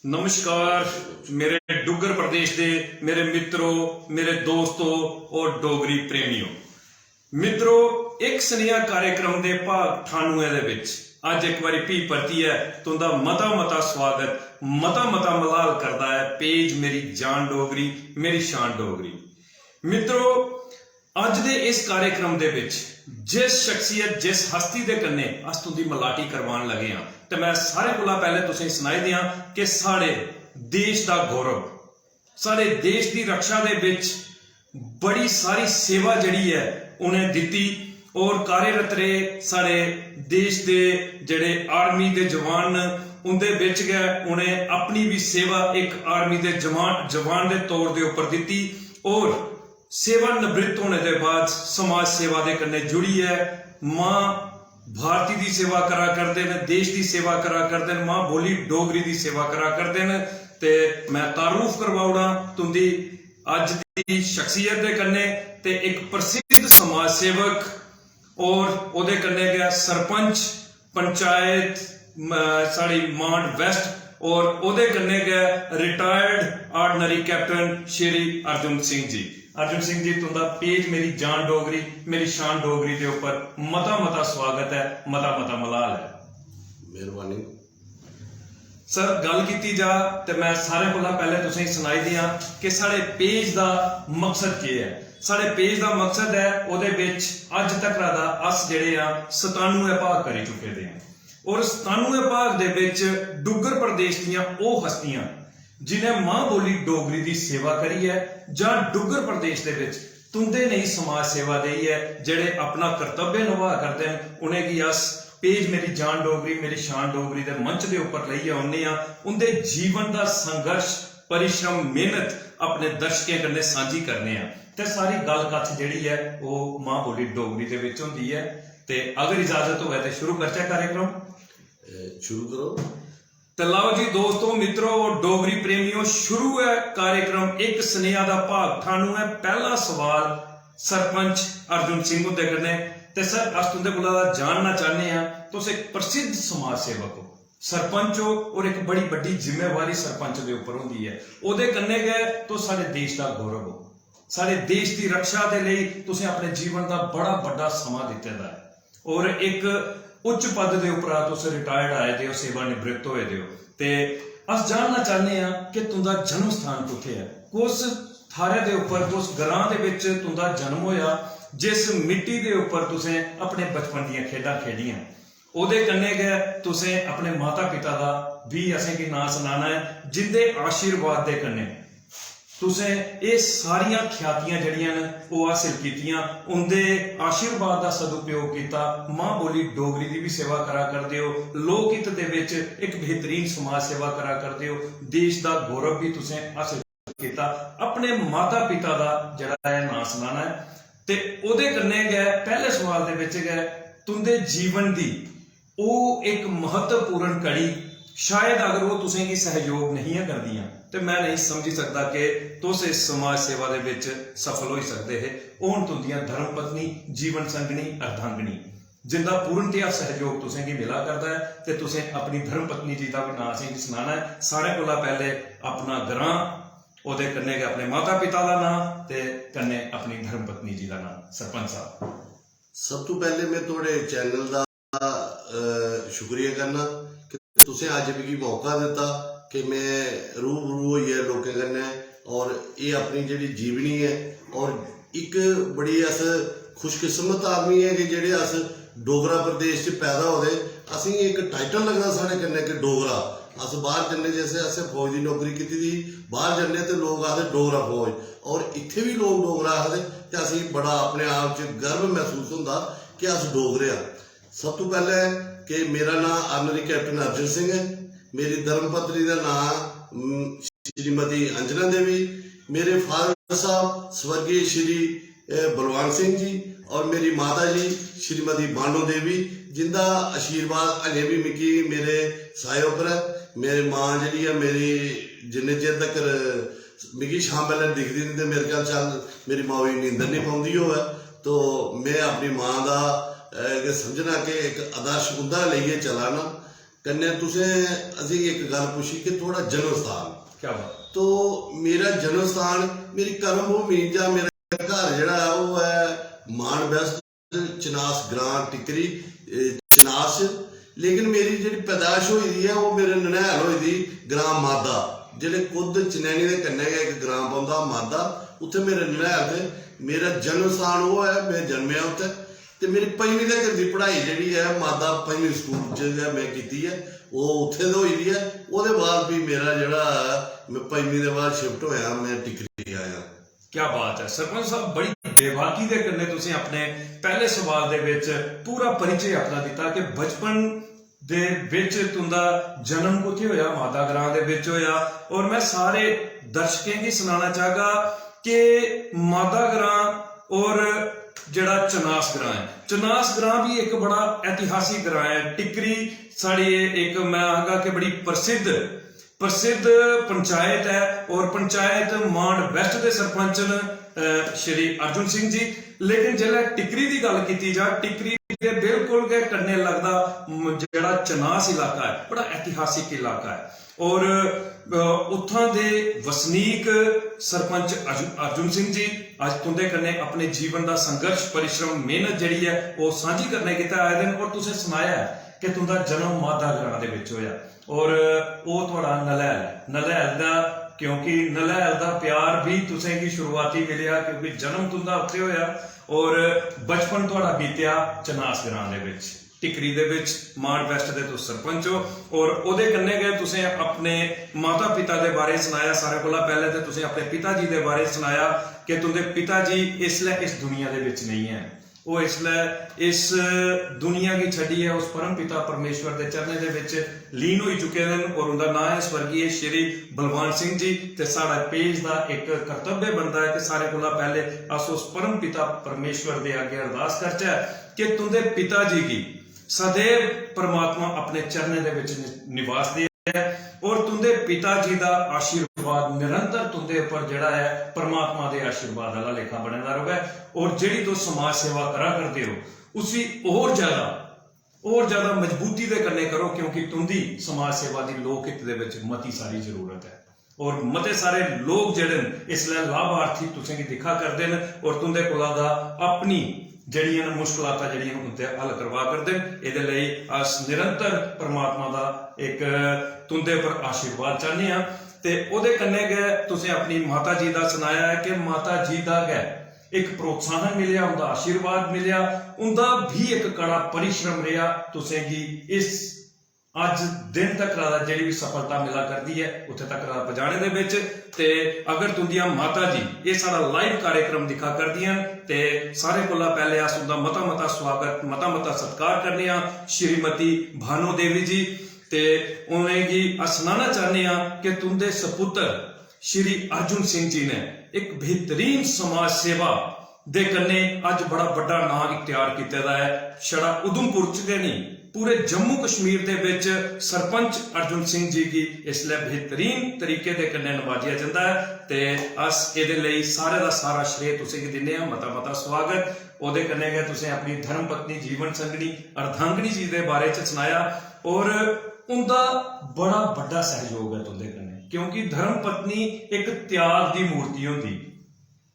नमस्कार मेरे डुग्गर प्रदेश के मेरे मित्रों, मेरे दोस्तों और डोगरी प्रेमियों। मित्रों, एक स्नेहा कार्यक्रम के भाग 98 दे विच अज एक बारी भी परती है तुंदा मता स्वागत मता मलाल करता है पेज मेरी जान डोगरी मेरी शान डोगरी। मित्रों, अज दे इस कार्यक्रम दे विच जिस शख्सियत जिस हस्ती दे कन्ने अस तुंदी मलाटी करवान लगे हाँ तो मैं सारे कोला पहले तुसें सुनाई दियां कि साढ़े देश का गौरव, साढ़े देश की रक्षा दे विच बड़ी सारी सेवा जड़ी है उन्हें दिती और कार्यरत रहे। साढ़े देश के जड़े आर्मी के जवान उनके बिच गए, उन्हें अपनी भी सेवा एक आर्मी के जवान के तौर के उपर दी और सेवानिवृत्त होने के बाद समाज सेवा के कन्ने जुड़ी है। मां भारती की सेवा करा करते हैं, देश की सेवा करा करते हैं, मां बोली डोगरी की सेवा करा करते हैं। ते मैं तारुफ करवाउना तुंदी अज की शख्सियत के कन्ने ते एक प्रसिद्ध समाज सेवक और ओदे कन्ने गया सरपंच पंचायत साड़ी मांड वेस्ट और ओदे कन्ने गया retired ordinary captain Shri Arjun Singh ji. Arjun Singh ji, तुंदा पेज मेरी जान डोगरी मेरी शान डोगरी के ऊपर मता स्वागत है, मता मलाल है। मेहरबानी सर। गल की जा तो मैं सारे कोला पहले तुसें सुनाई दियां कि साढ़े पेज का मकसद क्या है। साढ़े पेज का मकसद है उहदे विच अज तक दा अस जिहड़े आ 97 भाग करी चुके दे हैं और 97 भाग दे विच डुग्गर प्रदेश दीयां ओह हस्तियां जिन्हें मां बोली डोगरी की सेवा करी है जां डुग्गर प्रदेश दे विच तुंदे नहीं समाज सेवा दी है, जेड़े अपना कर्तव्य निभा करते हैं, उन्हें की अस पेज मेरी जान डोगरी मेरी शान डोगरी के मंच के उपर लेइयै आउने आ। उनके जीवन का संघर्ष परिश्रम मेहनत अपने दर्शकों कन्नै सांझी करने आ ते सारी गल कथ जिहड़ी है वो मां बोली डोगरी दे विच हुंदी है। ते अगर इजाजत होवे तो शुरू करचे कार्यक्रम। शुरू करो। तो लाओ जी दोस्तों, मित्रों और डोगरी प्रेमियों, शुरू है कार्यक्रम एक स्नेहा का भाग 98। पहला सवाल सरपंच अर्जुन सिंह हुंदे कन्नै। ते सर अस तुंदे कोला जानना चाहते हैं, तुस एक प्रसिद्ध समाज सेवक हो, सरपंच हो और एक बड़ी बड़ी जिम्मेवारी सरपंच के उपर होंदी है। उहदे कन्नै गए तो सारे देश का गौरव हो, सारे देश की रक्षा के लिए तुसें अपने जीवन का बड़ा बड़ा समा दिते दा है और एक उच्च पद के उपर तुस रिटायर्ड आए दे हो, सेवानिवृत्त होए दे हो। ते अस जानना चाहते हैं कि तुंदा जन्म स्थान कुत्थे है, कुस थारे दे उपर कुस ग्रां दे विच तुंदा जन्म होया, जिस मिट्टी के उपर तुसें अपने बचपन दीयां खेडां खेडियां। ओहदे कन्नै गै तुसें अपने माता पिता का भी असें की नां सुनाना है, जिंदे आशीर्वाद दे कन्नै तुसें ये सारियां ख्यातियां जड़ियां न वो हासिल कीतियां, उनके आशीर्वाद का सदुपयोग किया। मां बोली डोगरी की भी सेवा करा करते हो, लोक हित दे विच एक बेहतरीन समाज सेवा करा करते हो, देश का गौरव भी तुसें हासिल किया। अपने माता पिता का जिहड़ा है नां सुनाना है ते ओहदे कन्नै गै पहले सवाल दे विच गै तुंदे जीवन की वो एक महत्वपूर्ण कड़ी, शायद अगर वो तुसें की सहयोग नहीं है करदियां तो मैं नहीं समझी सकता कि तुस इस समाज सेवा दे विच सफल हो सकते हैं। ओन तुंदियां धर्म पत्नी जीवन संगनी अर्धांगनी जिंदा पूर्णतया सहयोग तुसें की मिला करता है। तो तुसें अपनी धर्म पत्नी जी का भी नाम असें सुनाना है। सारे कोला पहले अपना ग्रां, ओहदे कन्नै गै अपने माता पिता का नाम ते कन्नै अपनी धर्म पत्नी जी का नाम। सरपंच साहब, सब तो पहले मैं थोड़े चैनल का शुक्रिया करना कि तुसें अज मिगी मौका दिता कि मैं रूबरू होइयै लोकें कन्नै और ये अपनी जिहड़ी जीवनी है और एक बड़ी अस खुशकिस्मत आदमी है कि जेह्ड़े अस डोगरा प्रदेश च पैदा होए। असें एक टाइटल लगदा साढ़े कन्नै कि डोगरा। अस बाहर जन्ने, जैसे असें फौज की नौकरी की थी, बाहर जन्ने तो लोग आखदे डोगरा फौज, और इत्थे भी लोग डोगरा आखदे ते असें बड़ा अपने आप च गर्व महसूस होंदा कि अस डोगरे आ। सब तो पहले कि मेरा नाम आर्डनरी कैप्टन अर्जुन सिंह है, मेरी धर्मपत्नी का नाम श्रीमती अंजना देवी, मेरे फादर साहब स्वर्गीय श्री बलवान सिंह जी और मेरी माता जी श्रीमती बानो देवी, जिंदा आशीर्वाद अजे भी मिगी मेरे साए उपर है। मेरी मां जी है, मेरी जिन्ने चिर तक मिगी शाम बेल्ले दिखदी नहीं तो मेरे ख्याल चल मेरी मां भी नींदर नहीं पाउंदी होवे, तो मैं अपनी मां का समझना कि एक आदर्श मुद्दा लेइयै चला ना कन्ने तुसें असी एक गल पूछी कि थोड़ा जन्म स्थान। क्या बात। तो मेरा जन्म स्थान, मेरी कर्म भूमि या मेरा घर जड़ा वो है मान बेस्ट चनास ग्रां टिकरी चनास, लेकिन मेरी जी पैदाइश हुई है वो मेरे ननैल हुई थी ग्रां मादा, जेडे खुद चनैनी के कन्ने गै एक ग्रां पौंदा मादा, उत्थे मेरे ननैल थे। मेरा जन्म स्थान वो है, मैं जन्मया उत्थे। ते मेरी 5वीं तक की पढ़ाई जी है मादा 5वीं स्कूल च मैं की है, वो उत्थे तो हुई है। उसदे बाद भी मेरा जड़ा मैं 5वीं के बाद शिफ्ट होया, मैं टिकरी आया। क्या बात है सरपंच साहब, बड़ी बेबाकी दे कन्ने तुसीं अपने पहले सवाल दे विच पूरा परिचय अपना दिता कि बचपन दे विच तुंदा जन्म कुत्थे होया, मादा ग्रां दे विच होया। और मैं सारे दर्शकें गी सुनाना चाहगा कि मादा ग्रां और जड़ा चनास ग्रां है, चनास ग्रां भी एक बड़ा ऐतिहासिक ग्रां है। टिकरी साड़ी एक मैं आगा कि बड़ी प्रसिद्ध पंचायत है, और पंचायत मांड वैस्ट के सरपंच न श्री अर्जुन सिंह जी। लेकिन जिसलै टिकरी की गल की जा, टिकरी के बिल्कुल के कन्ने लगदा जड़ा चनास इलाका है, बड़ा ऐतिहासिक इलाका है। और उत्थां दे वसनीक सरपंच अर्जुन सिंह जी अज तुंदे कन्ने अपने जीवन का संघर्ष परिश्रम मेहनत जिहड़ी है वो सांझी करने गित्ते आए दिन। और तुसें सुनाया है कि तुंदा जन्म मादा ग्रां दे विच होया, और वो तुहाड़ा नलैल दा, क्योंकि नलैल दा प्यार भी तुसें गी शुरुआती मिलिया क्योंकि जन्म तुंदा उत्थे होया, और बचपन तुहाड़ा बीतिया चनास ग्रां दे विच, टिकरी दे विच मांड वैस्ट दे तुस सरपंच हो। और ओदे कन्ने गए तुसें अपने माता पिता दे बारे सुनाया। सारे कोला पहले ते तुसें अपने पिता जी दे बारे सुनाया कि तुंदे पिता जी इसलै इस दुनिया दे विच नहीं है, वो इसलै इस दुनिया की छड़ी है उस परम पिता परमेश्वर के चरणें दे विच लीन हो चुके हैं। और उनका नाम है स्वर्गीय श्री बलवान सिंह जी। ते साडा पेज का एक कर्तव्य बनता है कि सारे कोला पहले अस उस परम पिता परमेश्वर के अगे अरदास करचै कि तुंदे पिता जी की सदैव परमात्मा अपने चरणें दे विच निवास दे, और तुंदे पिता जी का आशीर्वाद निरंतर तुंदे उपर जड़ा है परमात्मा के आशीर्वाद वाला लेखा बनेदा रहे। और जिहड़ी तुस समाज सेवा करा करते हो उसी और ज्यादा मजबूती दे कन्ने करो, क्योंकि तुंदी समाज सेवा की लोक हित दे विच मती सारी जरूरत है। और मते सारे लोग जिहड़े इसलै लाभार्थी तुसें गी दिखा करदे न, और तुंदे कोला दा अपनी जड़ियां मुश्किलात जड़ियां उनते हल करवा करदे। इहदे लई अस निरंतर परमात्मा दा एक तुंदे पर आशीर्वाद चाहने हां। ते ओहदे कन्ने गै तुसें अपनी माता जी दा सुनाया है कि माता जी दा गै एक प्रोत्साहन मिलिया, उनका आशीर्वाद मिलिया, उनका भी एक कड़ा परिश्रम रहा तुसें गी इस अज दिन तक जिहड़ी भी सफलता मिला करती है उत्थे तक पहुंचाने दे विच। ते अगर तुंदियां माता जी ये सारा लाइव कार्यक्रम दिखा करदियां ते सारे कोला पहले अस उनका मता स्वागत मता सत्कार करने हां। श्रीमती भानो देवी जी, ते उनेंगी अस सुनाना चाहते हैं कि तुंदे सपुत्र श्री अर्जुन सिंह जी ने एक बेहतरीन समाज सेवा दे कन्ने अज बड़ा बड़ा नाम इख्तियार किया है। छड़ा उधमपुर च गै नहीं, पूरे जम्मू कश्मीर दे विच सरपंच अर्जुन सिंह जी की इसलिए बेहतरीन तरीके दे कन्ने नवाजिया जाता है। ते अस इहदे लई सारे दा सारा श्रेय तुसें गी दिन्ने आं। मता स्वागत। ओहदे कन्ने गै तुसें अपनी धर्म पत्नी जीवन संगनी अर्धांगनी जी दे बारे च सुनाया, और उनका बड़ा बड़ा सहयोग है तुंदे कन्ने, क्योंकि धर्म पत्नी एक त्याग की मूर्ति होंदी।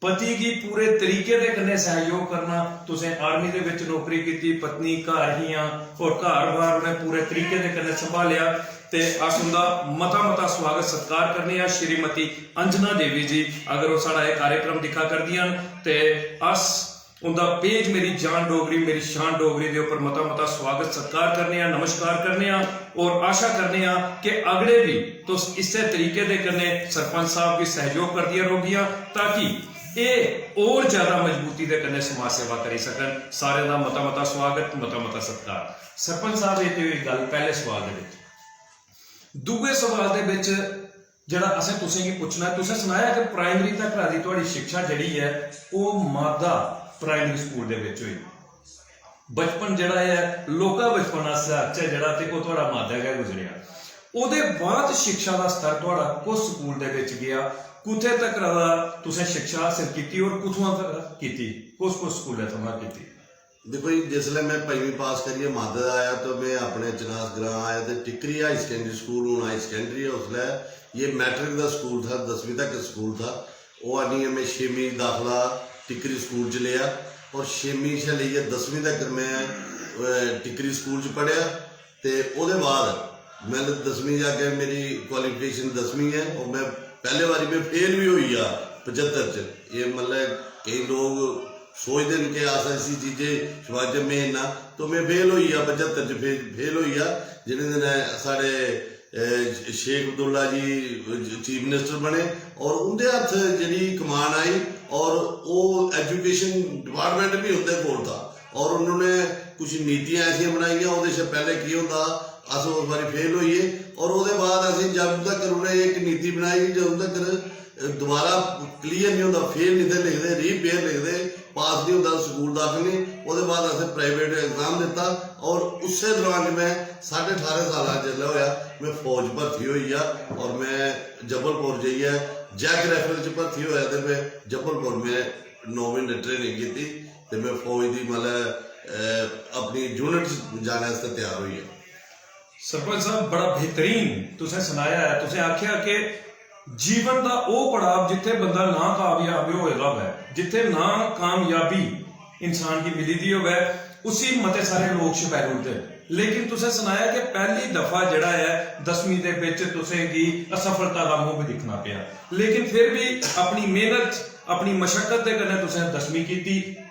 पति की पूरे तरीके दे कन्ने सहयोग करना। तुसें आर्मी दे विच नौकरी की, पत्नी घर ही और घर बार उन्हें पूरे तरीके दे कन्ने संभालिया। ते अस उनका मता स्वागत सत्कार करने आ। श्रीमती अंजना देवी जी अगर वो साड़ा ये कार्यक्रम दिखा करदियां ते अस उनका पेज मेरी जान डोगरी मेरी शान डोगरी के उपर मता स्वागत सत्कार करने आ, नमस्कार करने आ, और आशा करने आ कि अगले भी तो इस तरीके दे कन्ने सरपंच साहब भी सहयोग कर दिया रोगियां, ताकि ये और ज्यादा मजबूती दे कन्ने समाज सेवा करी सकन। सारे का मता स्वागत मता सत्कार। सरपंच साहब ये तो गल पहले सवाल दे विच। दूजे सवाल दे विच जिहड़ा असें तुसें गी पुछना है, तुसें सुनाया कि प्राइमरी तक दी तुहाडी शिक्षा जिहड़ी है वो मादा प्राइमरी स्कूल दे विच होई। बचपन जिहड़ा है लोका बचपन आखचै जिहड़ा ते ओह तुहाडा मादा गै गुजरिया। ਉਹਦੇ ਬਾਅਦ शिक्षा का स्तर तुहाडा कुस स्कूल दे विच गया, कुत्थे तक तुसें शिक्षा हासिल की और कुत्थों तक की, कुस स्कूल थमां की? देखो जी, जिसले मैं 5वीं पास करिए मादर आया तो मैं अपने चनास ग्रां आया तो टिकरी हाई सेकेंडरी स्कूल, हूँ हाई सेकेंडरी है, उसलै ये मैट्रिक का स्कूल था, 10वीं तक स्कूल था। वो आनी मैं 6वीं दाखला टिकरी स्कूल च लिया और 6वीं से लेइयै 10वीं तक मैं टिकरी स्कूल च पढ़िया। तो उसदे बाद मैं 10वीं जाके मेरी क्वालिफिकेशन 10वीं है और मैं पहले बारी में फेल भी हुई आ 75 च। ये मतलब कई लोग सोचते हैं कि अस ऐसी चीजें शिवाजी में ना, तो मैं फेल हुई आ 75 च फेल हुई आ। जिन्हें दिन साढ़े शेख अब्दुल्ला जी चीफ मिनिस्टर बने और उनके हथ जी कमान आई और वो एजुकेशन डिपार्टमेंट भी उनके कोल था और उन्होंने कुछ नीतियां ऐसी बनाई, वो पहले की होंगे अस उस बारी फेल होइए और वो बाद अं जब तक उन्हें एक नीति बनाई जब तक दोबारा क्लीयर नहीं होता, फेल नहीं थे लिखते, रीपेयर लिखते, पास नहीं होता स्कूल दाखिल नहीं। वो बाद असें प्राइवेट एग्जाम दिता और उस दौरान मैं 18.5 साल जिसले होया मैं फौज भर्ती हुई आ और मैं जबलपुर जाइए जैक राइफल च भर्ती होया तो मैं जबलपुर में 9 महीने ट्रेनिंग की तो मैं फौज की मतलब अपनी यूनिट जाने तैयार हुई है। सरपंच साहब बड़ा बेहतरीन तुसें सुनाया है। तुसें आख्या कि जीवन का वह पड़ाव जिथे बंदा ना कामयाब होएगा वै, जिथे ना कामयाबी इंसान की मिली दी होवे, उसी मते सारे लोग छुपैल होते। लेकिन तुसें सुनाया कि पहली दफा जड़ा है 10वीं दे विच तुसें की असफलता का मुंह भी दिखना पिया, लेकिन फिर भी अपनी मेहनत अपनी मशक्कत के कन्नै तुसें 10वीं की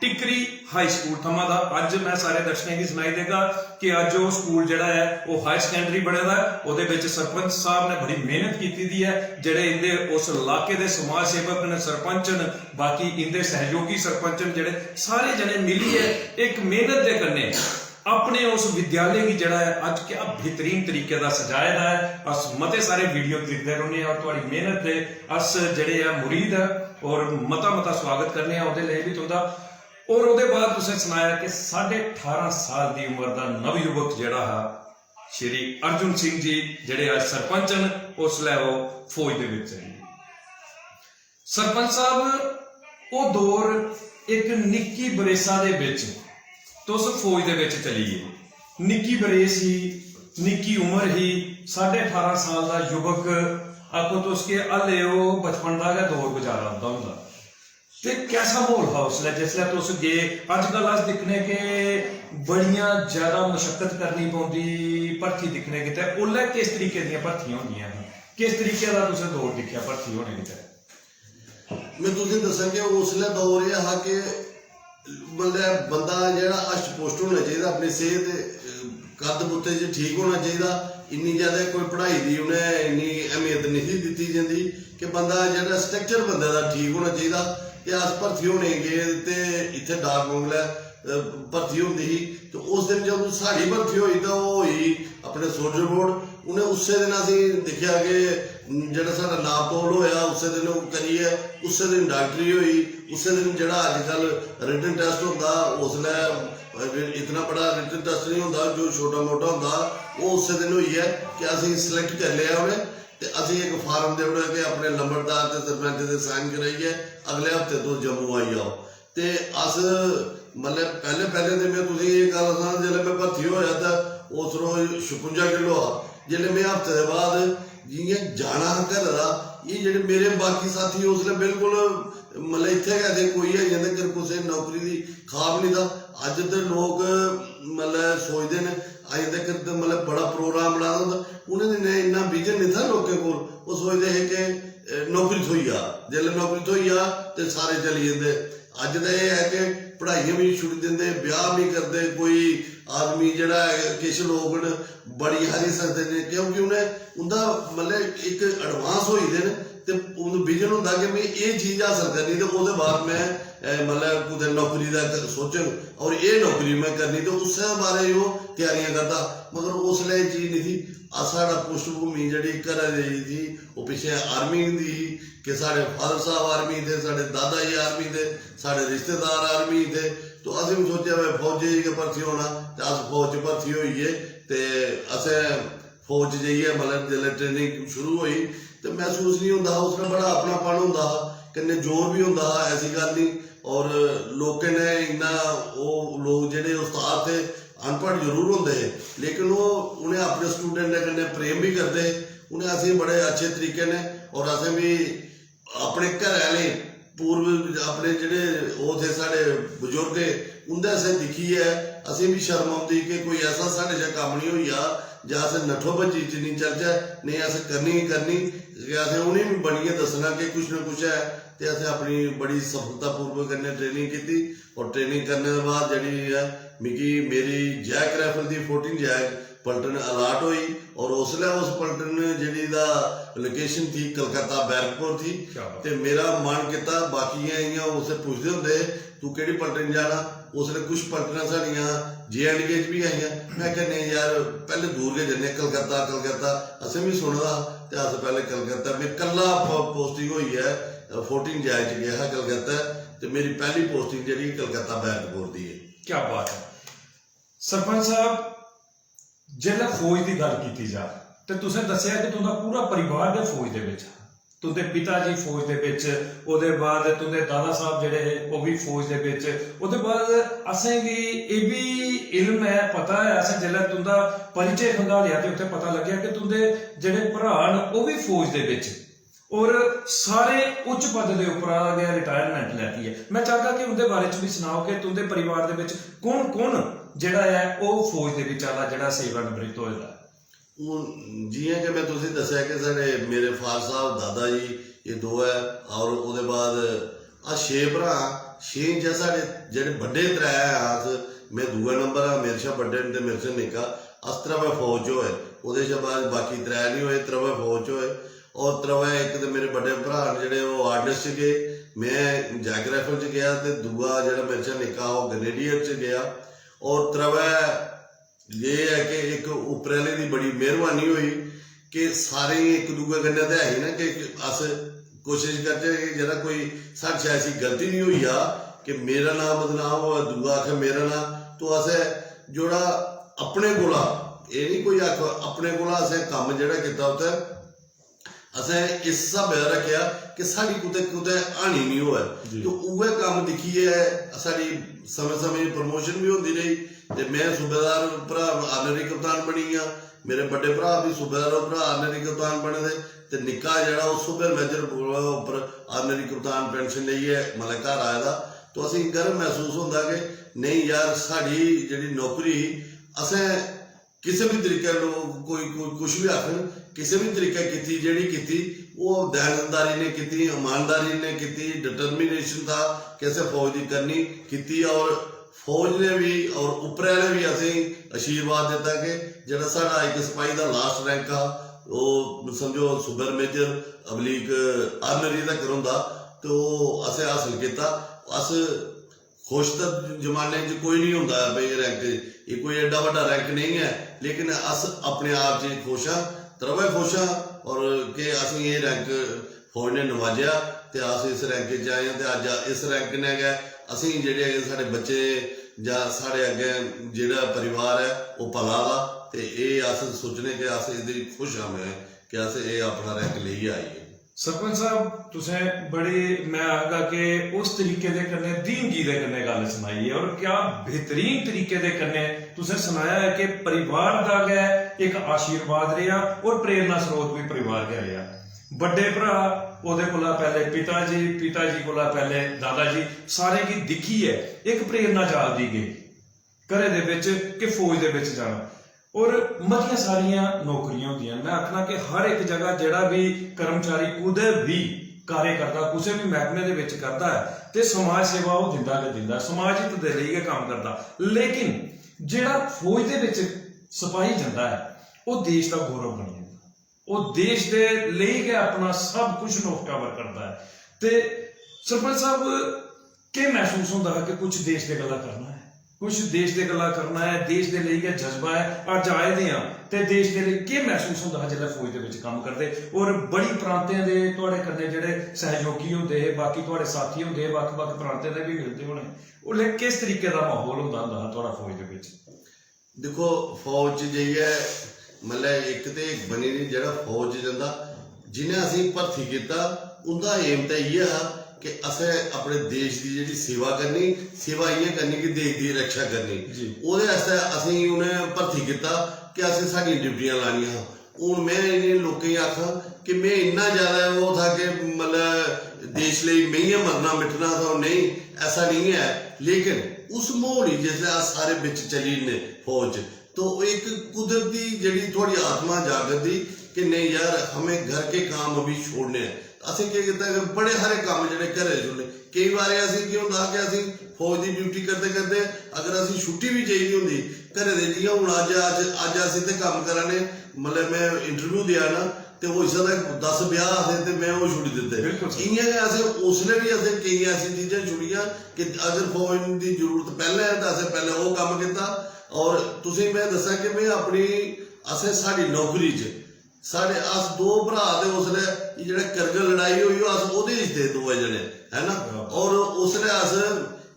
टिकरी हाई स्कूल थमां दा। अज मैं सारे दर्शकों की सुनाई देगा कि अज वो स्कूल जड़ा है वो हाई सेकेंडरी बने दा है। उहदे विच सरपंच साहब ने बड़ी मेहनत की दी है, जेडे इंदे उस इलाके दे समाज सेवक ने, सरपंच ने, बाकी इंदे सहयोगी सरपंच ने, जेडे सारे जने मिलिए एक मेहनत दे कन्नै अपने उस विद्यालय की जड़ा है अज क्या बेहतरीन तरीके का सजाया है। अस मते सारे वीडियो देखते रहने और तुहाडी मेहनत दे अस जड़े है मुरीद है और मता स्वागत करने उसदे लिए भी तुहाडा। और उसदे बाद तुसें सुनाया कि 18.5 साल की उम्र का नवयुवक जड़ा है श्री अर्जुन सिंह जी जड़े आज सरपंच हैं, उसलै वो फौज दे विच हैं। सरपंच साहब वो दौर एक निक्की बरेसा दे विच तुस फौज दे विच चलीए, निक्की बरेस ही, निक्की उम्र ही, 18.5 साल का युवक आपको तो उसके हले वो बचपन का दौर गुजारा होंगे। तो कैसा माहौल था उसलै जिसलै तुस गए? अजकल अस दिखने के बड़ियां ज्यादा मशक्कत करनी पौंदी भर्थी दिखने की, ते उसलै किस तरीके दी भर्थियां होंदियां हैं, किस तरीके का तुसें दौर दिखा भर्थी होने की? मैं तुसें दस्सां कि उसलै दौर यह हा कि मतलब बंदा जरा अष्टपुष्ट होना चाहिए, अपनी सेहत कद बुत्ते च ठीक होना चाहिए। इन्नी ज्यादा कोई पढ़ाई की उन्हें इन्नी अहमियत नहीं दी जाती कि बंदा जरा स्ट्रक्चर बंदे का ठीक होना चाहिए। कि अस भर्थी होने गए तो इतने डाक मंगलै भर्थी होंदी ही, तो उस दिन जब साड़ी भर्थी हुई तो वो हुई अपने सोल्जर बोर्ड। उन्हें उस दिन असीं दिखा कि जो साडा नाप तोल होया उस दिन करिए, उस दिन डॉक्टरी हुई, उस दिन जो अजकल रिटन टेस्ट होंदा उसलै इतना बड़ा रिटन टेस्ट नहीं होंदा, जो छोटा मोटा होंदा वो उस दिन हुई है कि असीं सिलेक्ट कर लिया उन्हें। तो असीं एक फार्म दे कि अपने लंबड़दार ते सरपंच दे साइन कराइए अगले हफ्ते तो जम्मू आई जाओ। तो अस मतलब पहले तो मैं तुसें ये गल दस्सां जिसलै मैं भर्थी होया तो उस रोज 56 किलो आ। जिसलै मैं हफ्ते के बाद जियां जाना घर का, ये जेह्ड़े मेरे बाकी साथी उसलै बिल्कुल मतलब इत्थे गै थे, कोई है जंदे कर कुसै नौकरी की खाब नहीं था। अज तो लोग मतलब सोचते हैं अजें तक मतलब बड़ा प्रोग्राम बनाना होंदा, उन्हें दिनें इन्ना विजन नहीं था लोगों को, वो सोचते हैं कि नौकरी थोई जा, जिसलै नौकरी थोई जा तो सारे चली जाते। अज तो यह है कि पढ़ाइयां भी छुड़ी देंगे, ब्याह भी करते, कोई आदमी जड़ा किश लोग बड़ी हारी सकते हैं क्योंकि उन्हें उनका मतलब एक एडवांस हो गए तो विजन होंदा कि मैं ये चीज़ हासिल करनी तो उसके बाद मैं मतलब कुछ नौकरी का सोचन और ये नौकरी मैं करनी, तो उस बारे वो तैयारियां करता। मगर उसलै ये चीज़ नहीं थी। साढ़ा पुष्टभूमि जी घर रही थी वो पिछले आर्मी दी कि साढ़े फादर साहब आर्मी थे, साढ़े दादा जी आर्मी थे, साढ़े रिश्तेदार आर्मी थे। तो असें भी सोचा मैं फौजी के भर्थी होना, तो अस फौज भर्थी होइए तो असें फौज जाइए मतलब जिसलै ट्रेनिंग शुरू हुई तो महसूस नहीं होंदा, उसमें बड़ा अपनापन होंदा, कन्नै जोर भी होंदा, ऐसी गल नहीं। और लोकें ने इन्ना वो लोग जेह्ड़े उस्ताद थे अनपढ़ जरूर होंदे हे लेकिन वो उन्हें अपने स्टूडेंट कन्नै प्रेम भी करदे उन्हें असें बड़े अच्छे तरीके ने और असें भी अपने घर आह्ले पूर्व अपने जेह्ड़े ओह् थे साढ़े बजुर्ग उं'दे असें दिक्खियै असें भी शर्म औंदी कि कोई ऐसा साढ़े शा कम्म नहीं होई जा जां अस नट्ठो भज्जी च नहीं चलचै नहीं अस करनी ही करनी असें उ'नें भी बनियै दस्सना कि कुछ ना कुछ है ते असें अपनी बड़ी सफलतापूर्वक कन्नै ट्रेनिंग कीती और ट्रेनिंग करने दे बाद जेह्ड़ी है मिगी मेरी जैक राइफल दी 14 जैक पलटन अलाट हुई और उसलै उस पलटन जेह्ड़ी दा लोकेशन थी कलकत्ता बैरकपुर थी ते मेरा मन कीता बाकी इ'यां उसे पुछदे होंदे तू केह्ड़ी पलटन जाना उसलै कुछ पलटनां साढ़ियां JNK च भी आइयां मैं आखेआ नेईं यार पैह्ले दूर गै जन्ने कलकत्ता असें भी सुने दा ते अस पैह्ले कलकत्ता में कल्ला पोस्टिंग होई है 14 जैक च गया हा कलकत्ता ते मेरी पहली पोस्टिंग जेह्ड़ी कलकत्ता बैरकपुर दी है। क्या बात है सरपंच साहब जेल्लै फौज की गल की जाए तो तुसें दस्सिया कि तुंदा पूरा परिवार गै फौज दे विच तुंदे पिता जी फौज दे विच ओहदे बाद तुंदे दादा साहब जेहड़े हे ओह भी फौज दे विच ओहदे बाद असें गी एह भी इल्म है पता है असें जेल्लै तुंदा परिचय खंगालिया ते उत्थे पता लग्गेआ कि तुंदे जेहड़े भरा न ओह भी फौज दे विच और सारे उच्च पद के उपर गै रिटायरमेंट लैती है मैं चाहता कि उनके बारे च भी सुनाओ कि तुंदे परिवार दे विच कौन कौन जेहड़ा है ओह फौज दे विच आला जेहड़ा सेवानिवृत्त होएगा जियां कि मैं तुसें दस्सिया कि साढ़े मेरे फादर साहब दादा जी ये दो है और उसके बाद अस 6 भरा 6 च साढ़े जेहड़े बड्डे 3 है अस मैं दूआ नंबर हाँ मेरे शा बड्डे ते मेरे शा निक्का अस त्रवै फौज च होए ओहदे शा बाद बाकी 3 नहीं होए त्रवै फौज च होए और त्रवै एक तो मेरे बड़े भरा जेहड़े वो आर्डनैंस च गए मैं जैक राइफल च गया ते दूआ जेहड़ा मेरे शा निक्का वो ग्रेनेडियर च गया और त्रवै ये है कि एक उपराले की बड़ी मेहरबानी हुई कि सारे एक दूए कन्नै ते है ही ना कि अस कोशिश करते कि जेह्ड़ा कोई साढ़े शा ऐसी गलती नहीं हुई आ कि मेरा नाम बदनाम हो दूआ आखे मेरा नाम तो असें जोड़ा अपने कोला एह् नहीं कोई आख अपने कोला असें कम्म जेह्ड़ा कीता उत्थै असें इस स्हाबै दा रक्खेआ कि साढ़ी कुतै कुतै हानि नहीं होऐ तो उ'ऐ कम्म दिक्खियै साढ़ी समय समय प्रमोशन भी होंदी रही ते मैं सूबेदार भरा आनरी कप्तान बनी गया मेरे बड़े भरा भी सूबेदार भरा आनरी कप्तान बने दे ते निक्का जेह्ड़ा ओह् सुपर मेजर उप्पर आनरी कप्तान पेंशन लेइयै मतलब घर आए दा तो असें गर्व महसूस होंदा कि नहीं यार साढ़ी जेह्ड़ी नौकरी असें किसी भी तरीके लोग कोई कुछ भी आखन किसी भी तरीके कीती जेह्ड़ी कीती वो दयानतदारी ने कीती ईमानदारी ने कीती डिटर्मिनेशन था कैसे फौज की करनी कीती और फौज ने भी और उपरे ने भी असें आशीर्वाद दिता कि जेह्ड़ा साढ़ा एक सिपाही का लास्ट रैंक हा वो समझो सुपर मेजर अबलीक आर्नरी तक होंदा तो असें हासिल किया अस खुश तो जमाने च कोई नहीं होंदा भाई रैंक ये कोई एडा बड़ा रैंक नहीं है लेकिन अस अपने आप च खुश हाँ त्रवै खुश हाँ और कि असें ये रैंक फौज ने नवाजा तो अस इस रैंक च आए तो अज इस रैंक ने गै असें जेह्ड़े साढ़े बच्चे जां साढ़े अग्गें जेह्ड़ा परिवार है वो पला दा ते एह् अस सोचने कि अस एह्दी खुश हाँ मैं कि अस एह् अपना रैंक लेइयै आइए सरपंच साहब तुसें बड़ी मैं आखगा कि उस तरीके दे कन्नै दीनगी दे कन्नै गल सुनाई है और क्या बेहतरीन तरीके दे कन्नै तुसें सुनाया है कि परिवार दा गै एक आशीर्वाद रेहा और प्रेरणा स्रोत भी परिवार गै रेहा बड़े भरा ओहदे कोला पहले पिता जी कोला पहले दादा जी सारे गी दिक्खियै एक प्रेरणा जागदी गई घरे दे विच कि फौज दे विच जाना और मतियां सारियां नौकरियां होंदियां मैं आखना कि हर एक जगह जेड़ा भी कर्मचारी कुदै भी कार्य करता कुछ भी महकमे दे विच करता है ते समाज सेवा वो दिंदा गै दिंदा समाज हित दे लेई गै काम करता लेकिन जेड़ा फौज दे विच सिपाही जांदा है वो देश का गौरव बन जाता वो देश दे लेई गै अपना सब कुछ नौकरावर करता है ते सरपंच साहब के महसूस होंदा है कि कुछ देश दे गल्ला करना है कुछ देश दे गल्ला करना है देश दे लेई गै जज्बा है अज आए दे हां ते देश दे लेई के महसूस होंदा है जिल्लै फौज दे विच काम करदे और बड़ी प्रांतें दे तुहाडे कन्नै जेह्ड़े सहयोगी होंदे हे बाकी तुहाडे साथी होंदे हे बक्ख-बक्ख प्रांतें दे भी मिलदे होने उसलै किस तरीके दा माहौल होंदा हा तुहाडा फौज दे विच देखो फौज च जाइयै मतलब एक ते बनी नहीं जेह्ड़ा फौज च जंदा जिन्हें असें भर्थी कीता उंदा एम ते इ'यै हा कि असें अपने देश की जी सेवा करनी, सेवा इ'यां करनी कि देश की रक्षा करनी। ओह्दे आस्तै असेंगी उ'नें भर्थी कीता कि असें साढ़ियां ड्यूटियां लानियां। हून मैं इ'नें लोकें गी आखां कि मैं इन्ना ज़्यादा वो था कि मतलब देश लिए मैं ही मरना मिटना तो नहीं, ऐसा नहीं है। लेकिन उस माहौल ही जिसलै अस सारे बिच चली जन्ने फौज, तो एक कुदरती जी थोड़ी आत्मा जागदी कि नहीं यार हमें घर के काम अभी छोड़ने हैं। असें केह् कीता कि बड़े सारे कम्म जेह्ड़े घरै छोड़ने। केईं बारी असें केह् होंदा कि असें फौज की ड्यूटी करते करते अगर असें छुट्टी भी चाहिदी होंदी घरै दे, जि'यां हून अज्ज अस इत्थै कम्म करा ने, मतलब मैं इंटरव्यू देआ ना, ते होई सकदा 10 ब्याह आसे ते मैं ओह् छुड़ी दित्ते। इ'यां गै असें उसलै भी असें केईं ऐसी चीज़ां छुड़ियां कि अगर फौज की जरूरत पैह्लें है तो असें पैह्लें ओह् कम्म कीता। और तुसें मैं दस्सां कि मैं अपनी असें साढ़ी नौकरी च साढ़े अस 2 भ्रा ते उसलै जेह्ड़ा करगिल लड़ाई होई अस ओह्दे च थे 2 जने, है ना। और उसलै अस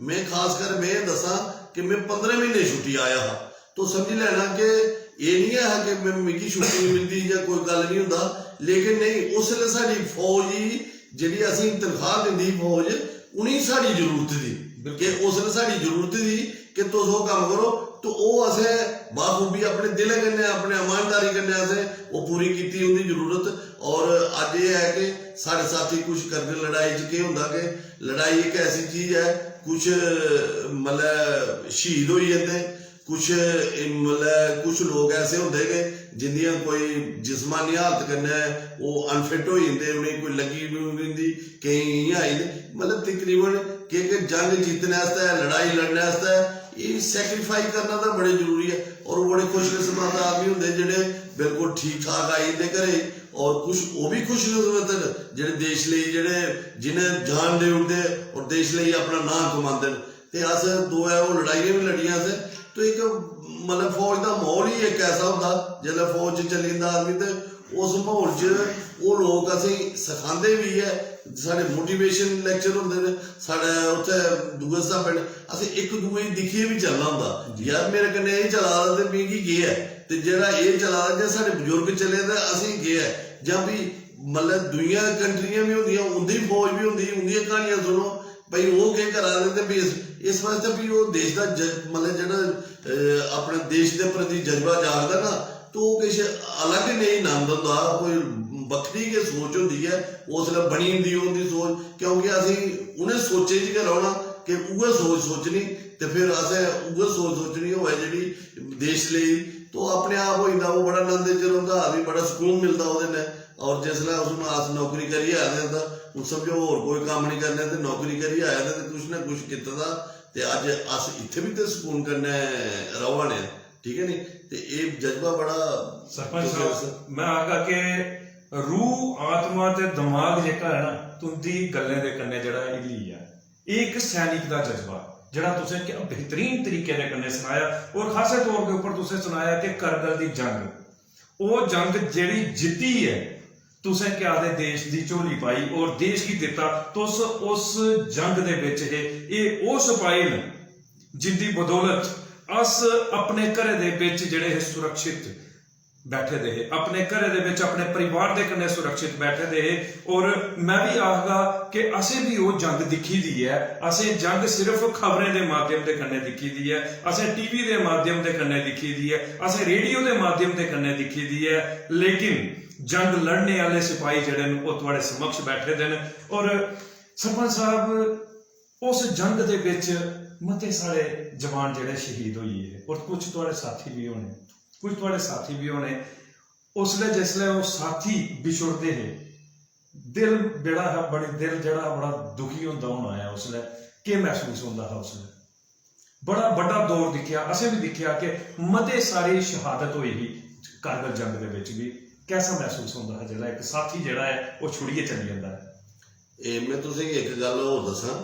मैं खास कर मैं दस्सां कि मैं 15 महीने छुट्टी आया हा। तो समझी लैना कि एह् नहीं है कि मिगी छुट्टी नहीं मिलती या कोई गल नहीं होंदा। लेकिन नहीं, उसलै साढ़ी फौज ही जेह्ड़ी असेंगी तनखाह दिंदी फौज, उ'नेंगी साढ़ी जरूरत थी कि उसलै साढ़ी जरूरत थी कि तुस ओह् कम्म करो। तो ओह् असें बाखूबी अपने दिलै कन्नै अपने ईमानदारी कन्नै असें ओह् पूरी कीती उं'दी जरूरत। और अज्ज एह् है कि साढ़े साथी कुछ करगिल लड़ाई च केह् होंदा कि लड़ाई एक ऐसी चीज़ है, कुछ मतलब शहीद होई जंदे, कुछ मतलब कुछ लोग ऐसे होंदे कि जिंदियां कोई जिस्मानी हालत कन्नै ओह् अनफिट होई जंदे, उ'नेंगी कोई लग्गी बी होंदी, केईं इ'यां आई जंदे। मतलब तकरीबन कि जंग जीतने आस्तै, लड़ाई लड़ने आस्तै ये सैक्रीफाइस करना तो बड़े जरूरी है। और बड़े खुशकिस्मत आदमी होंगे जेह्ड़े बिल्कुल ठीक ठाक आई जंदे घरे। और कुछ वो भी खुशकिस्मत न जेह्ड़े देश लिए जेह्ड़े जिन्हें जान दे ओड़दे और देश लिए अपना नाम कमांदे न। ते अस दो है वो लड़ाइयां भी लड़ियां असें। तो एक मतलब फौज का माहौल ही एक ऐसा होंदा जिसलै फौज च चली जंदा आदमी, तो उस माहौल च वो लोग असें सखांदे भी है। साढ़े मोटिवेशन लैक्चर होंदे ने, साढ़े उत्थे दूए स्हाबै असें एक दूए गी दिक्खियै भी चलना होंदा। यार मेरे कन्नै एह् चला दा ते मिगी केह् है, ते जेह्ड़ा एह् चला दा जां साढ़े बजुर्ग चले ते असें केह् है। जां भी मतलब दूइयां कंट्रियां भी होंदियां, उं'दी फौज भी होंदी, उं'दियां क्हानियां सुनो भाई ओह् केह् करा दे। ते भी इस वास्ते भी ओह् देश दा मतलब जेह्ड़ा अपने देश दे प्रति जज्बा जागदा ना, तो ओह् किश अलग नेही नंद होंदा, कोई बक्खरी गै सोच होंदी है उसलै बनी जंदी उं'दी सोच। क्योंकि असें उ'नें सोचें च गै रौह्ना कि उ'ऐ सोच सोचनी, ते फिर असें उ'ऐ सोच सोचनी होऐ जेह्ड़ी देश लेई, तो अपने आप होई जंदा। ओह् बड़ा नंद च रौंह्दा आदमी, बड़ा सकून मिलदा ओह्दे नै। और जिसलै अस नौकरी करियै आए दे तां समझो होर कोई कम्म नहीं करने, ते नौकरी करियै आए दे ते कुछ ना कुछ कीते दा, ते अज्ज अस इत्थै भी ते सकून कन्नै रवा ने, ठीक है नी। ते एह् जज्बा बड़ा सरपंच साहब मैं आखगा कि रूह आत्मा ते दिमाग जेह्का है ना तुं'दी गल्लें दे कन्नै जेह्ड़ा हिली ऐ, एह् एक सैनिक दा जज्बा जेह्ड़ा तुसें क्या बेहतरीन तरीके दे कन्नै सनाया। और खासे तौर के उप्पर तुसें सनाया कि करगिल दी जंग, ओह् जंग जेह्ड़ी जित्ती है, तुसें क्या आखदे देश दी झोली पाई और देश गी दित्ता। तुस उस जंग दे विच हे, एह् ओह् सिपाही न जिंदी बदौलत अस अपने घरे दे विच जेह्ड़े हे सुरक्षित बैठे दे हे, अपने घरे दे विच अपने परिवार दे कन्नै सुरक्षित बैठे दे हे। और मैं भी आखगा कि असें भी ओह् जंग दिक्खी दी है। असें जंग सिर्फ खबरें दे माध्यम दे कन्नै दिक्खी दी है, असें टीवी दे माध्यम दे कन्नै दिक्खी दी है, असें रेडियो दे माध्यम दे कन्नै दिक्खी दी है। लेकिन जंग लड़ने आह्ले सिपाही जेह्ड़े न ओह् तुहाड़े समक्ष बैठे दे न। और सरपंच साहब उस जंग दे विच मते सारे जवान जेह्ड़े शहीद होई गे, और कुछ तुहाड़े साथी भी होने, कुछ तुहाड़े साथी भी होने। उसलै जिसलै ओह् साथी बिछुड़दे हे, दिल जेह्ड़ा हा दिल जेह्ड़ा बड़ा दुखी होंदा होना है। उसलै केह् महसूस होंदा हा? उसलै बड़ा बड्डा दौर दिक्खेआ, असें भी दिक्खेआ कि मते सारी शहादत होई ही करगिल जंग दे विच भी। कैसा महसूस होंदा हा जेल्लै इक साथी जेह्ड़ा है ओह् छुड़ियै चली जंदा है? मैं तुसेंगी एक गल होर दस्सां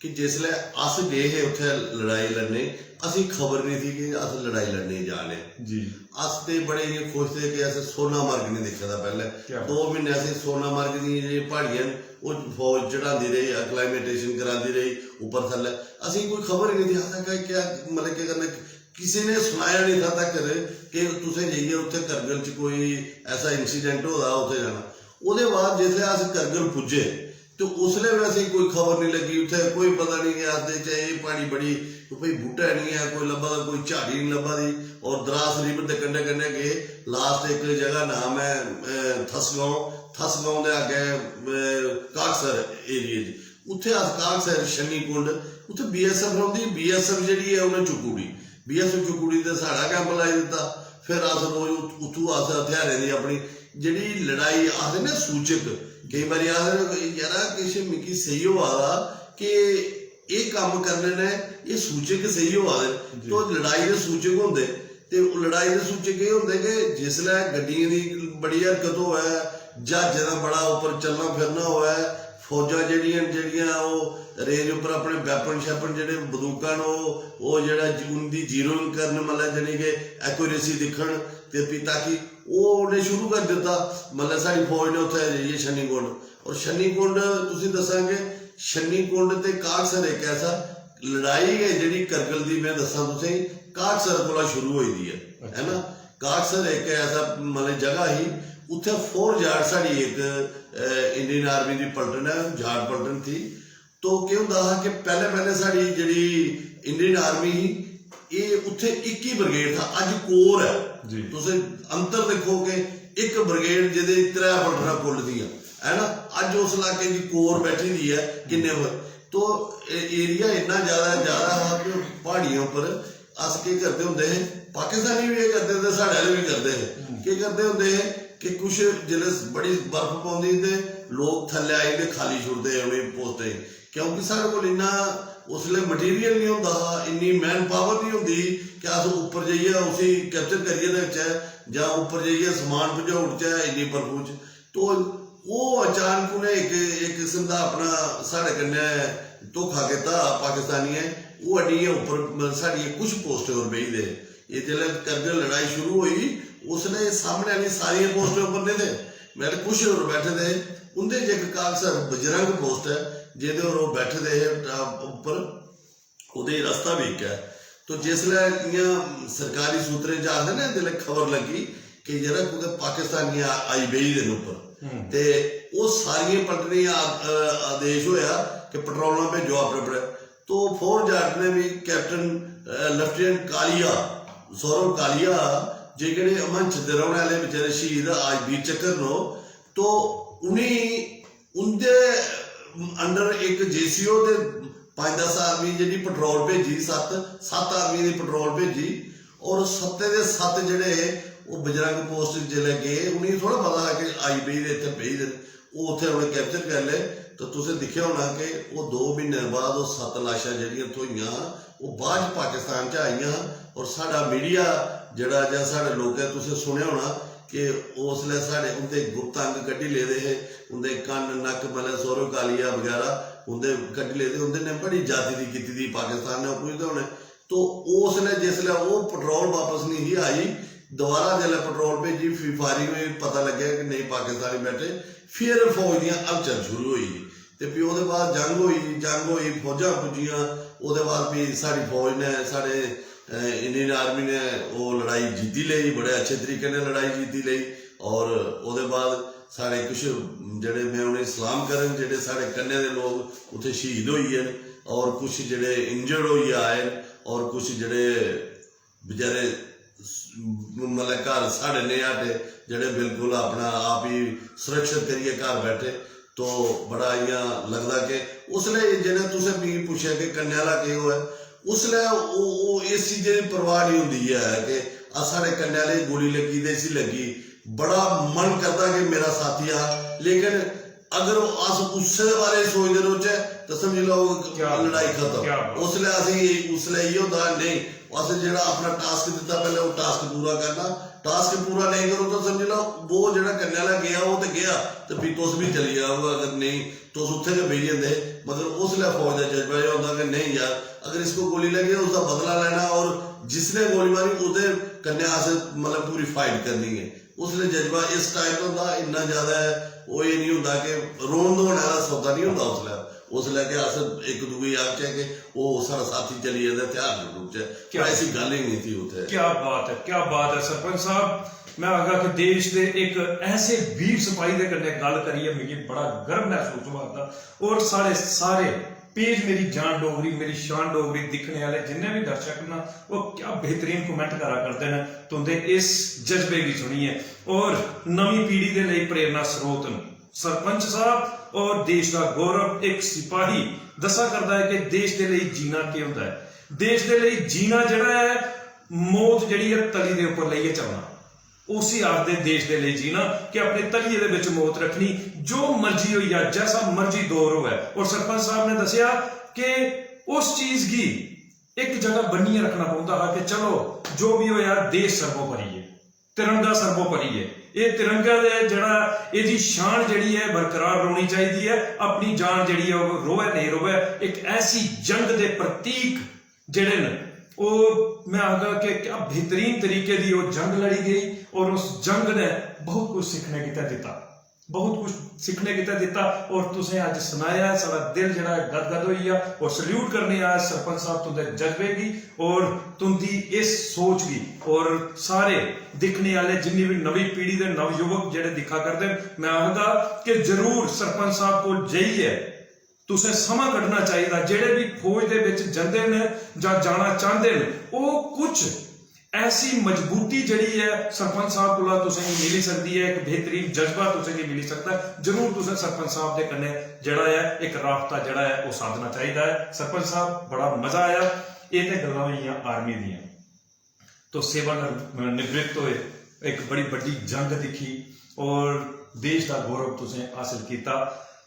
कि जिसलै अस गए हे उत्थे लड़ाई लड़ने, असें खबर नहीं थी कि अस लड़ाई लड़ने जा रहे जी। अस ते बड़े इ'यां खुश थे कि असें सोनामर्ग नहीं दिक्खे दा पैह्ले। 2 म्हीने असें सोनामर्ग दी जेह्ड़ियां प्हाड़ियां न ओह् फौज चढ़ांदी रेही, एक्लाइमेटेशन करांदी रेही उप्पर थल्ले। असें कोई खबर ही नहीं थी। असें क्या मतलब केह् करना, किसी ने सुनाया नहीं था तक कि तुसें जाइयै उत्थे करगिल च कोई ऐसा इंसीडेंट होदा उत्थे जाना। ओह्दे बाद जिसलै अस करगिल पुज्जे तो उसले वैसे कोई खबर नहीं लगी, उत्थे कोई पता नहीं कि आखदे चाहे ये पहाड़ी बड़ी कोई बूटा नहीं है, कोई लब्भा दा, कोई झाड़ी नहीं लब्भा दी। और द्रास रिवर के कंढे कंढे गए, लास्ट एक जगह नाम है थसगांव दे अगे काकसर एरिए उत्थे अस काकसर शनी कुंड उत्थे BSF रौंदी। BSF जिहड़ी है उन्हें चुकूड़ी, BSF चुकूड़ी ते साड़ा कैंप लाई दिता। फिर अस रोज उत्थू अस हथियारें दी अपनी जिहड़ी लड़ाई आखदे ने सूचक, कई बार यार किश मिगी सही होआ दा कि ये काम करने ने ये सूचक सही होआ दे, तो लड़ाई दे सूचक होंदे ते लड़ाई दे सूचक ये होंदे कि जिसलै गड्डियां दी बड़ी हरकत होवे, जहाजें दा बड़ा उपर चलना फिरना होवे, फौजां जेहड़ियां ओह् रेंज उपर अपने वैपन शैपन जेहड़े बंदूकां ओह् जेहड़ा उंदी जीरोइंग करन, मतलब जानी कि एक्यूरेसी दिक्खन ते भी ताकि उन्हें शुरू कर दिता। मतलब साड़ी फौज ने उत्थे जाइए शनी कुंड, और शनी कुंड तुसीं दस्सांगे शनी कुंड ते काकसर एक ऐसा लड़ाई है जिहड़ी करगिल दी मैं दस्सां तुसीं काकसर कोला शुरू होई दी है ना। काकसर एक ऐसा मतलब जगह ही, उत्थे 4 जाट साड़ी एक इंडियन आर्मी की पलटन है, जाट पलटन थी। तो क्या होंदा हा कि पहले साड़ी जिहड़ी इंडियन आर्मी ही ये उत्थे 21 ब्रिगेड था, अज कोर है। तुसीं अंतर देखो कि एक ब्रिगेड जिहदे 3 पलटना कुल दियां है ना, अज उस इलाके की कोर बैठी दी है किन्ने होए। तो एरिया इन्ना ज्यादा हा कि पहाड़ियों पर अस के करते होंदे हे, पाकिस्तानी भी ये करते थे, साढ़े वाले भी करते हे। के करते होंदे हे कि कुछ जिसले बड़ी बर्फ पौंदी ते लोग थल्ले आई ते खाली छुड़ते उन्हें पोस्टें, क्योंकि साढ़े कोल इन्ना उसले मटीरियल नहीं होंदा, इन्नी मैन पावर नहीं होंदी कि अस उपर जाइए उसी कैप्चर करिए जां उपर जाइए समान पजाई उड़चै इन्नी बर्फू च। तो वो अचानक उन्हें एक किस्म का अपना साढ़े कन्नै धोखा कीता पाकिस्तानियें, वो अड्डियां उपर साढ़ियां कुछ पोस्टें पर बेही दे। ये जिसले करगिल लड़ाई शुरू हुई उसने सामने आनी सारियां पोस्टें उपर नहीं थे, मेरे कुछ होर बैठे थे, उंदे च एक काकसर बजरंग पोस्ट है जिहदे पर वो बैठे दे उपर, उहदे रस्ता भी एक है। तो जिसलै इयां सरकारी सूत्रें च आखदे ने जिसलै खबर लगी कि जरा कुदै पाकिस्तानी आई बेही दे उपर ते वो सारियां पलटने आदेश होया कि पेट्रोलां भेजो अपने अपने। तो 4 जाट ने भी कैप्टन लेफ्टिनेंट कालिया सौरभ कालिया जेह्ड़े अमन दे रौह्ने आह्ले बेचारे शहीद आज वीर चक्कर नो, तो उंदे अंडर एक JCO ते 5-10 आर्मी जी पेट्रोल भेजी, 7 आर्मी की पेट्रोल भेजी, और 7 दे 7 जेह्ड़े वो बजरंग पोस्ट जिसले गए उन्हें थोड़ा पता है कि आई बेही दे इत्थे बेही दे, वो उत्थे उन्हें कैप्चर कर ले। तो तुसें दिक्खेआ होना कि वो 2 महीने बाद वो 7 लाशां जेह्ड़ियां थ्होइयां वो बाद पाकिस्तान च आईयां, और साढ़ा मीडिया जेह्ड़ा जां साढ़े लोकें तुसें सुनेआ होना कि उसलै साढ़े उंदे गुप्त अंग कड्ढी लेदे हे, उंदे कन्न नक्क मतलब सौरभ कालिया बगैरा उंदे कड्ढी लेदे, उंदे ने बड़ी जाति दी कीती दी पाकिस्तान ने पुछदे होने। तो उसलै जिसलै वो पेट्रोल वापस नहीं ही आई, दोबारा जिसलै पेट्रोल भेजी फायरिंग में पता लग्गेआ कि नहीं पाकिस्तानी बैठे, फिर फौज दियां हलचल शुरू हुई। तो फ्ही ओहदे बाद जंग होई फौजां पुज्जियां, ओहदे बाद भी साड़ी फौज ने साढ़े इंडियन आर्मी ने वो लड़ाई जीती लेई, बड़े अच्छे तरीके ने लड़ाई जीती लेई। और ओहदे बाद साढ़े कुछ जेह्ड़े मैं उन्हें सलाम करन जेह्ड़े साढ़े कन्ने दे लोग उत्थे शहीद होई गे, और कुछ जेह्ड़े इंजर्ड होई आए, और कुछ जेह्ड़े बेचारे मतलब घर साढ़े ने हटे जेह्ड़े बिल्कुल अपना आप ही सुरक्षित करिए घर बैठे। तो बड़ा इ'यां लगदा कि उसलै जिहड़े तुसें मिगी पुच्छेआ कि कन्ने आह्ला केह् होआ, उसलै ओह् इस चीज़े दी परवाह नहीं होंदी है कि साढ़े कन्ने आह्ले गोली लगी ते इसी लगी, बड़ा मन करदा कि मेरा साथी आ, लेकिन अगर अस उसदे बारे सोचदे रौह्चै तो समझी लैओ लड़ाई खत्म। उसलै इ'यै होंदा नहीं, अस जेह्ड़ा अपना टास्क दित्ता पैह्ले ओह् टास्क पूरा करना, टास्क पूरा नहीं करो तो समझी लैओ वो जेह्ड़ा कन्ने आह्ला गया ओह् ते गया, तो फ्ही तुस भी चली जाओ, अगर नहीं तुस उत्थे गै बेही जंदे। मगर उसलै फौज दा जज्बा एह् होंदा कि नहीं यार अगर इसको गोली लगी है उसका बदला लेना, और जिसने गोली मारी ओह्दे कन्नै अस मतलब पूरी फाइट करनी है। उसलै जज्बा इस टाइप होंदा, इन्ना ज्यादा वो ये नहीं होंदा कि रोन धोने वाला सौदा नहीं होंदा उसलै कि अस एक दूए आखचै कि ओह् साढ़ा साथी चली जाता हथियार रुक जाए, ऐसी गल ही नहीं थी उत्थे। क्या बात है सरपंच साहब। मैं आखा कि देश के एक ऐसे वीर सिपाही के कन्नै गल करिए मिगी बड़ा गर्व महसूस होता। और सारे पेज मेरी जान डोगरी मेरी शान डोगरी दिखने वाले जिन्ने भी दर्शक ना वो क्या बेहतरीन कमेंट करा करते हैं। तुंदे इस जज्बे की सुनिए और नवी पीढ़ी के लिए प्रेरणा स्रोत सरपंच साहब और देश का गौरव एक सिपाही दसा करता है कि देश के लिए जीना क्या होता है। देश के लिए जीना जड़ा है मौत जड़ी है तली के उपर लेके चलना उसी आपदे देश के लिए जीना कि अपने तलिए दे विच मौत रखनी जो मर्जी हो या जैसा मर्जी दौर हो। और सरपंच साहब ने दसिया कि उस चीज की एक जगह बनिए रखना पौंदा है कि चलो जो भी हो यार देश सर्वोपरि है तिरंगा सर्वोपरि है। ये तिरंगा दे जड़ा इहदी शान जड़ी है बरकरार रहनी चाहिए है। अपनी जान जड़ी है वो रोवे नहीं रोवे एक ऐसी जंग दे प्रतीक जड़े ने और मैं आगा कि क्या बेहतरीन तरीके की वो जंग लड़ी गई और उस जंग ने बहुत कुछ सीखने की दिता बहुत कुछ सीखने की दिता। और तुसें अज सुनाया सारा दिल जड़ा गदगद होई आ और सल्यूट करने आया सरपंच साहब तुंदे जज्बे की और तुंदी इस सोच की और सारे दिखने वाले जिन्नी भी नवी पीढ़ी के नवयुवक जेडे दिखा करते मैं आखदा कि जरूर सरपंच साहब को जाइए तुसें समा कढ़ना चाहिए। जेडे भी फौज दे विच जांदे ने जां जाना चाहते हैं वो कुछ ऐसी मजबूती जड़ी है सरपंच साहब को तुसें मिली सकती है एक बेहतरीन जज्बा तुसें मिली सकता है। जरूर तुसें सरपंच साहब के कन्नै जड़ा है एक राबता जड़ा है वो साधना चाहिए है। सरपंच साहब बड़ा मजा आया। ये तो गल्लां होईयां आर्मी दियां तो सेवानिवृत्त होए एक बड़ी बड़ी जंग दिखी और देश का गौरव तुसें हासिल किया।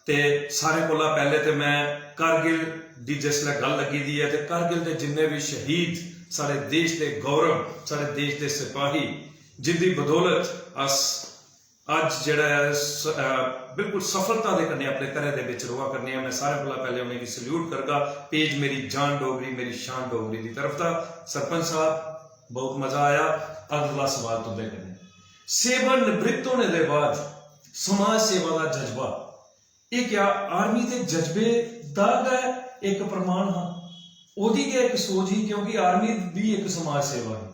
ते सारे कोला पहले तो मैं कारगिल दी जिसलै गल लगी दी है तो कारगिल के जिन्ने भी शहीद सारे देश के गौरव सारे देश के सिपाही जिंदी बदौलत अस अज जड़ा बिल्कुल सफलता के कन्नै अपने घरें दे विच रोआ करने मैं सारे कोला पहले उन्हें सल्यूट करगा। पेज मेरी जान डोगरी मेरी शान डोगरी की तरफ था। सरपंच साहब बहुत मजा आया। अगला सवाल तुंदे कन्नै सेवानिवृत्त होने के बाद समाज सेवा का जज्बा ये क्या आर्मी के जज्बे दा एक प्रमाण हाँ ओदी क्या एक सोच ही क्योंकि आर्मी भी एक समाज सेवा है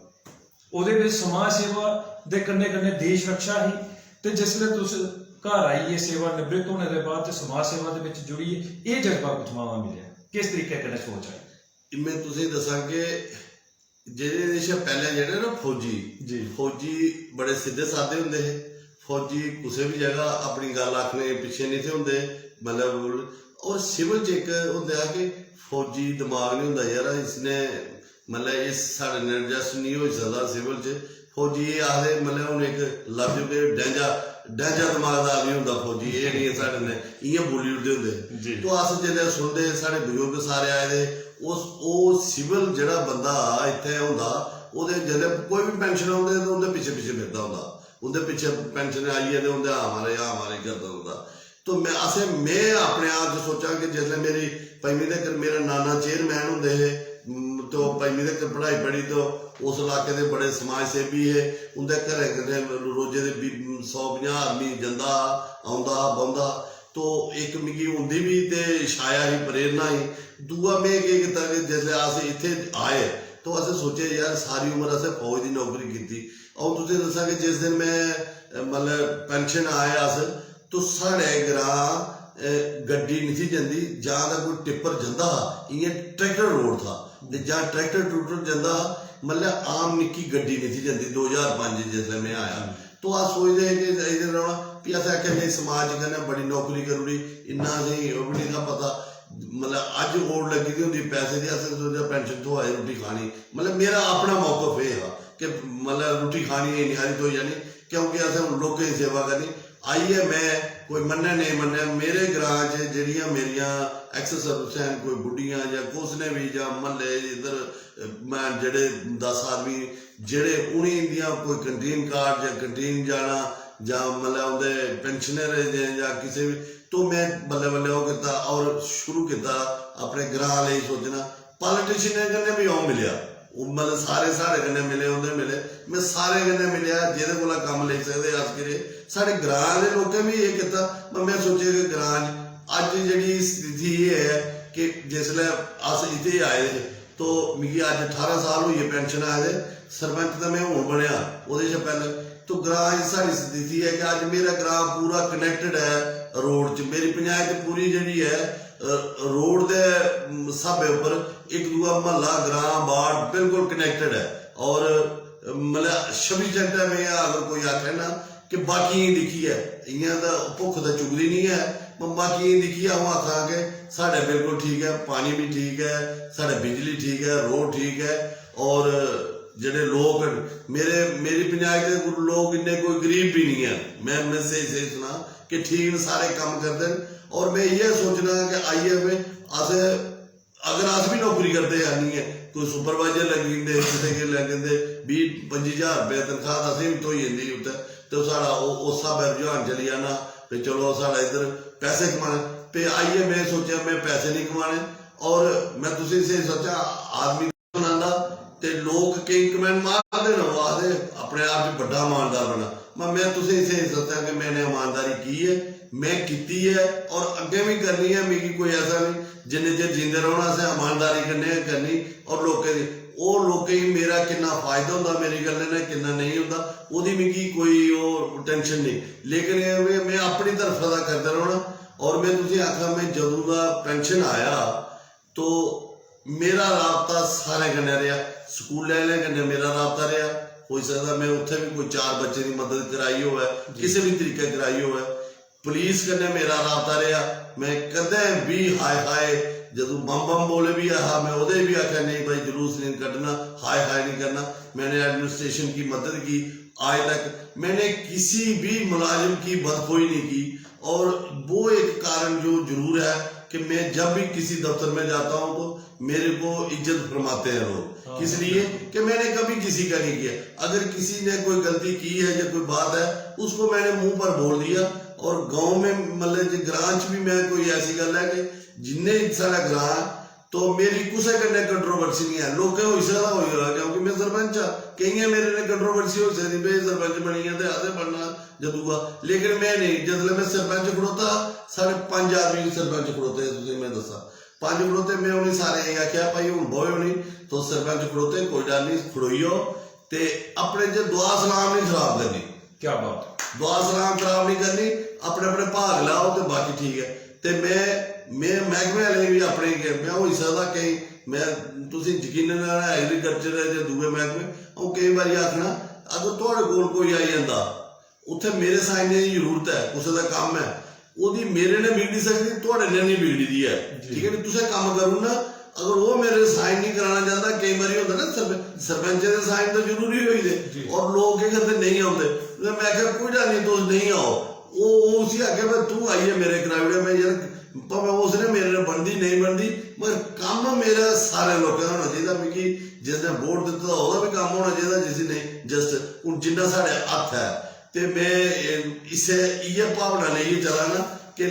ओदे विच समाज सेवा दे कन्ने कन्ने देश रक्षा ही ते जिसले तुस घर आइए सेवा निवृत्त होने के बाद समाज सेवा दे विच जुड़िए ये जज्बा कुछ मिले किस तरीके कन्ने सोच आई। मैं तुसें दसां कि जेडे देश पहले जेडे ना फौजी बड़े सीधे साधे हुंदे है। फौजी किसी भी जगह अपनी गल आखने पिछे नहीं थे होंगे मतलब और सिविल च एक होंगे कि फौजी दिमाग नहीं होंगे यार इसने मतलब इस साढ़े ने एडजस्ट नहीं हो सकता सिविल च फौजी ये आखते मतलब हूँ एक लफ्ज के डैंजा दिमाग का आदमी होंगे फौजी ये नहीं साढ़े ने इं बोली उठते होंगे। तो अस जो सुनते साढ़े बजुर्ग सारे आए थे उस सिविल जड़ा बंदा इतने होंगे वो जो कोई भी पेंशन आते तो उनके पिछे पिछे फिरता होंगे उनके पिछे पेंशन आई है उनके हमारे करता होंगे। तो मैं अपने आप सोचा कि जिसले मेरी पंजवीं तक मेरा नाना चेयरमैन होंगे है तो पंजवीं तक पढ़ाई पढ़ी तो उस इलाके के बड़े समाज सेवी है उनके घर रोजे के 150 आदमी जाता आंदा बौंदा तो एक मिगी उनकी भी तो छाया ही प्रेरणा ही। दूआ मैं किया कि जिसले अस इत्थे आए तो असें सोचे यार सारी उम्र असें फौज की नौकरी की और तुझे दसा कि जिस दिन मैं मतलब पेंशन आया अस तो साढ़े ग्रां गड्डी नहीं थी जाती जां तां कोई टिप्पर जाता इं ट्रैक्टर रोड था जां ट्रैक्टर टूटर जाता मतलब आम निक्की गड्डी नहीं थी जाती 2005 जिसले मैं आया। तो अस सोचते हैं कि इधर रौना भी असें आख्या नहीं समाज कन्नै बड़ी नौकरी करी इन्ना असेंगी ओह् भी नहीं था पता मतलब अज ओड़ लगी दी होंदी पैसे की असें सोचेआ पेंशन थ्होए रोटी खानी मतलब मेरा अपना मौकफ ये हा कि मतलब रोटी खानी निहारी थ्होई जानी क्योंकि असें लोकें की सेवा करनी। आइए मैं कोई मन्ने नहीं मन्ने मेरे ग्रां च जेहड़ियां मेरियां एक्स सर्विस हैं कोई बुढ़ियां या कुछ ने भी या महल्ले इधर मैं जेडे 10 आदमी जेडे उन्हीं इंदियां कोई कंटीन कार्ड या कंटीन जाना या मतलब उनके पेंशनर या किसी भी तो मैं बल्ले बल्ले वो किया और शुरू किया अपने ग्रां लिए सोचना पॉलिटिशियन कन्नै भी आऊँ मिलिया मतलब सारे साढ़े कन्नै मिले उंदे मिले मैं सारे कन्नै मिलिया जेहदे कोला कम्म लेई सकदे अस किरे साढ़े ग्रां दे लोकें भी ये किया मैं सोचेआ कि ग्रां अज जी स्थिति ये है कि जिसलै अस इत्थे आए तो मिगी अज 18 साल होई पेंशन आए दे सरपंच तो मैं हूँ बनया वो पहले तो ग्रां सारी स्थिति है कि अज मेरा ग्रां पूरा कनैक्टेड है रोड च, मेरी पंचायत पूरी जी है रोड के स्हाबे उपर एक दूआ महला ग्रां वार्ड बिल्कुल कनैक्टेड है। और मतलब 26 घंटे में अगर कोई आखे ना कि बाकी दिखी है इं भुख तो चुगदी नहीं है, बाकी दिखी है आखा के साढ़े बिल्कुल ठीक है, पानी भी ठीक है, साढ़े बिजली ठीक है, रोड ठीक है। और जेडे लोग मेरी पंचायत के लोग इन्ने कोई गरीब भी नहीं है, मैं सही सुना कि ठीक न सारे काम करते हैं। और मैं ये सोचना कि आइए में अस अगर अस भी नौकरी करते नहीं है, कोई सुपरवाइजर लगी जंदे किसी के लग जंदे 20-25 हज़ार रुपये तनख्वाह असें भी थोई जंदी उत्थे, तो साढ़ा उस स्हाब रुझान चली जाना भी चलो साढ़ा इधर पैसे कमाने पे। आइए मैं सोचा मैं पैसे नहीं कमाने, और मैं तुझे से सोचा आदमी बनाना ते लोग कई कमेंट मारते ना आखते अपने आप च बड़ा ईमानदार बना। मैं तुझे इसे सोचा कि मैंने ईमानदारी की है, मैं की है और अगे भी करनी है। मेरी कोई ऐसा नहीं जिन्ने चेर जींदे रहना असें ईमानदारी कन्नै करनी। और लोकें गी मेरा किन्ना फायदा होंदा मेरी गल्ल ने किन्ना नहीं होंदा ओहदी मिगी कोई टेंशन नहीं, लेकिन मैं अपनी तरफ दा करदा रौहना। और मैं तुझे आखा मैं जदों दा पेंशन आया तो मेरा राबता सारे कन्नै रहा, स्कूल आह्लें कन्नै मेरा राबता रहा। हो सकदा मैं उत्थे भी कोई 4 बच्चे की मदद कराई होवे, किसी भी तरीके कराई होवे। पुलिस कन्नै मेरा राबता रहा, मैं कदे भी हाय जदों बम बोले भी आहा मैं उहदे भी आख्या नहीं भाई जुलूस नहीं कटना, हाय नहीं करना। मैंने एडमिनिस्ट्रेशन की मदद की, आज तक मैंने किसी भी मुलाजिम की बदखोई नहीं की। और वो एक कारण जो जरूर है कि मैं जब भी किसी दफ्तर में जाता हूँ तो मेरे को इज्जत फरमाते हैं लोग, किस लिए कि मैंने कभी किसी का नहीं किया। अगर किसी ने कोई गलती की है या कोई बात है उसको मैंने मुंह पर बोल दिया। और गांव में मतलब ग्रां च भी मैं कोई ऐसी गल है कि जिन्ने सारा ग्रां तो मेरी कुछ कन्नै कंट्रोवर्सी नहीं है। लोगों हो सकता होगा क्योंकि मैं सरपंच हाँ, कई मेरे ने कंट्रोवर्सी हो सकती भाई सरपंच बनी है तो आधे बनना जदूगा, लेकिन मैं नहीं। जिसले मैं सरपंच खड़ोता साढ़े 5 आदमी सरपंच खड़ोते तुझे मैं दसा 5 खड़ोते, मैं उन्हें सारे ये आख्या भाई हूँ बोए होनी तो सरपंच खड़ोते कोई डर नहीं खड़ोईओ ते अपने जो दुआ सलाम नहीं खराब करनी। क्या बात, दुआ सलाम खराब नहीं करनी, अपने अपने भाग लाओ तो बाकी ठीक है। तो मैं महकमे वाले भी अपने मैं हो सकता कई मैं तुम यकीन एग्रीकल्चर है जो दूए महकमे और कई बार आखना अगर थोड़े कोल कोई आई जाता उत्थे मेरे साइन की जरूरत है, किसी का काम है वो मेरे ने बिगड़ी सकती थोड़े ने नहीं बिगड़ी दी है, ठीक है। तुम काम करूँ ना अगर वो मेरे साइन नहीं कराना चाहता, कई बार होता ना सरपंच के साइन तो जरूरी हो ही और लोग क्या करते नहीं आते। मैं क्या कोई डर नहीं तुम नहीं आओ, वो उसी आगे मैं तू आइए मेरे कराई मैं यार भावे उसने मेरे ने बनती नहीं बनती मगर काम मेरा सारे लोगों का होना चाहिए। मिगी जिसने वोट दिता वह भी काम होना चाहिए, जिसने जस्ट हूँ जिन्ना साढ़े हथ है। तो मैं इसे इे भावना लेइए चला ना कि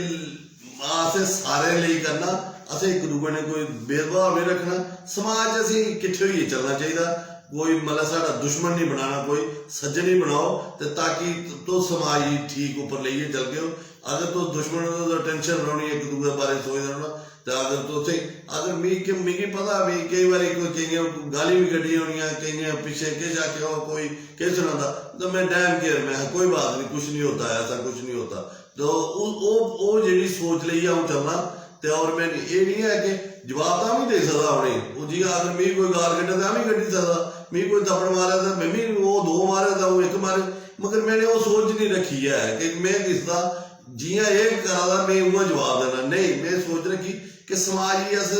असें सारे लिए करना, असें एक दूए ने कोई भेदभाव नहीं रखना, समाज असी किट्ठे होइए चलना चाहिए। कोई मतलब साढ़ा दुश्मन नहीं बनाना, कोई सज्जन ही बनाओ तो ताकि तो समाज ही ठीक ऊपर लेइए चल गए। अगर तो दुश्मन तो टेंशन रौनी एक दूसरे बारे सोचते रहना तो अगर तुसें अगर मिगी पता भी कई बार कोई गाली भी कड्डी होनी कई पिछे के जाके हो कोई के सुना तो मैं डैम केयर में कोई बात नहीं कुछ नहीं होता ऐसा कुछ नहीं होता। तो जी सोच ली हूँ चलना तो और मैं ये नहीं है कि जवाब तो भी दे सकता उन्हें जी अगर मी कोई गाल कटे तो भी कड्डी सकता, मी कोई थप्पड़ मारे तो मैं भी वो 2 मारे तो वो 1 मारे, मगर मैंने वो सोच नहीं रखी है कि मैं किसका जियां ये करा मैं वो जवाब देना नहीं। मैं सोच रखी कि समाज ही अस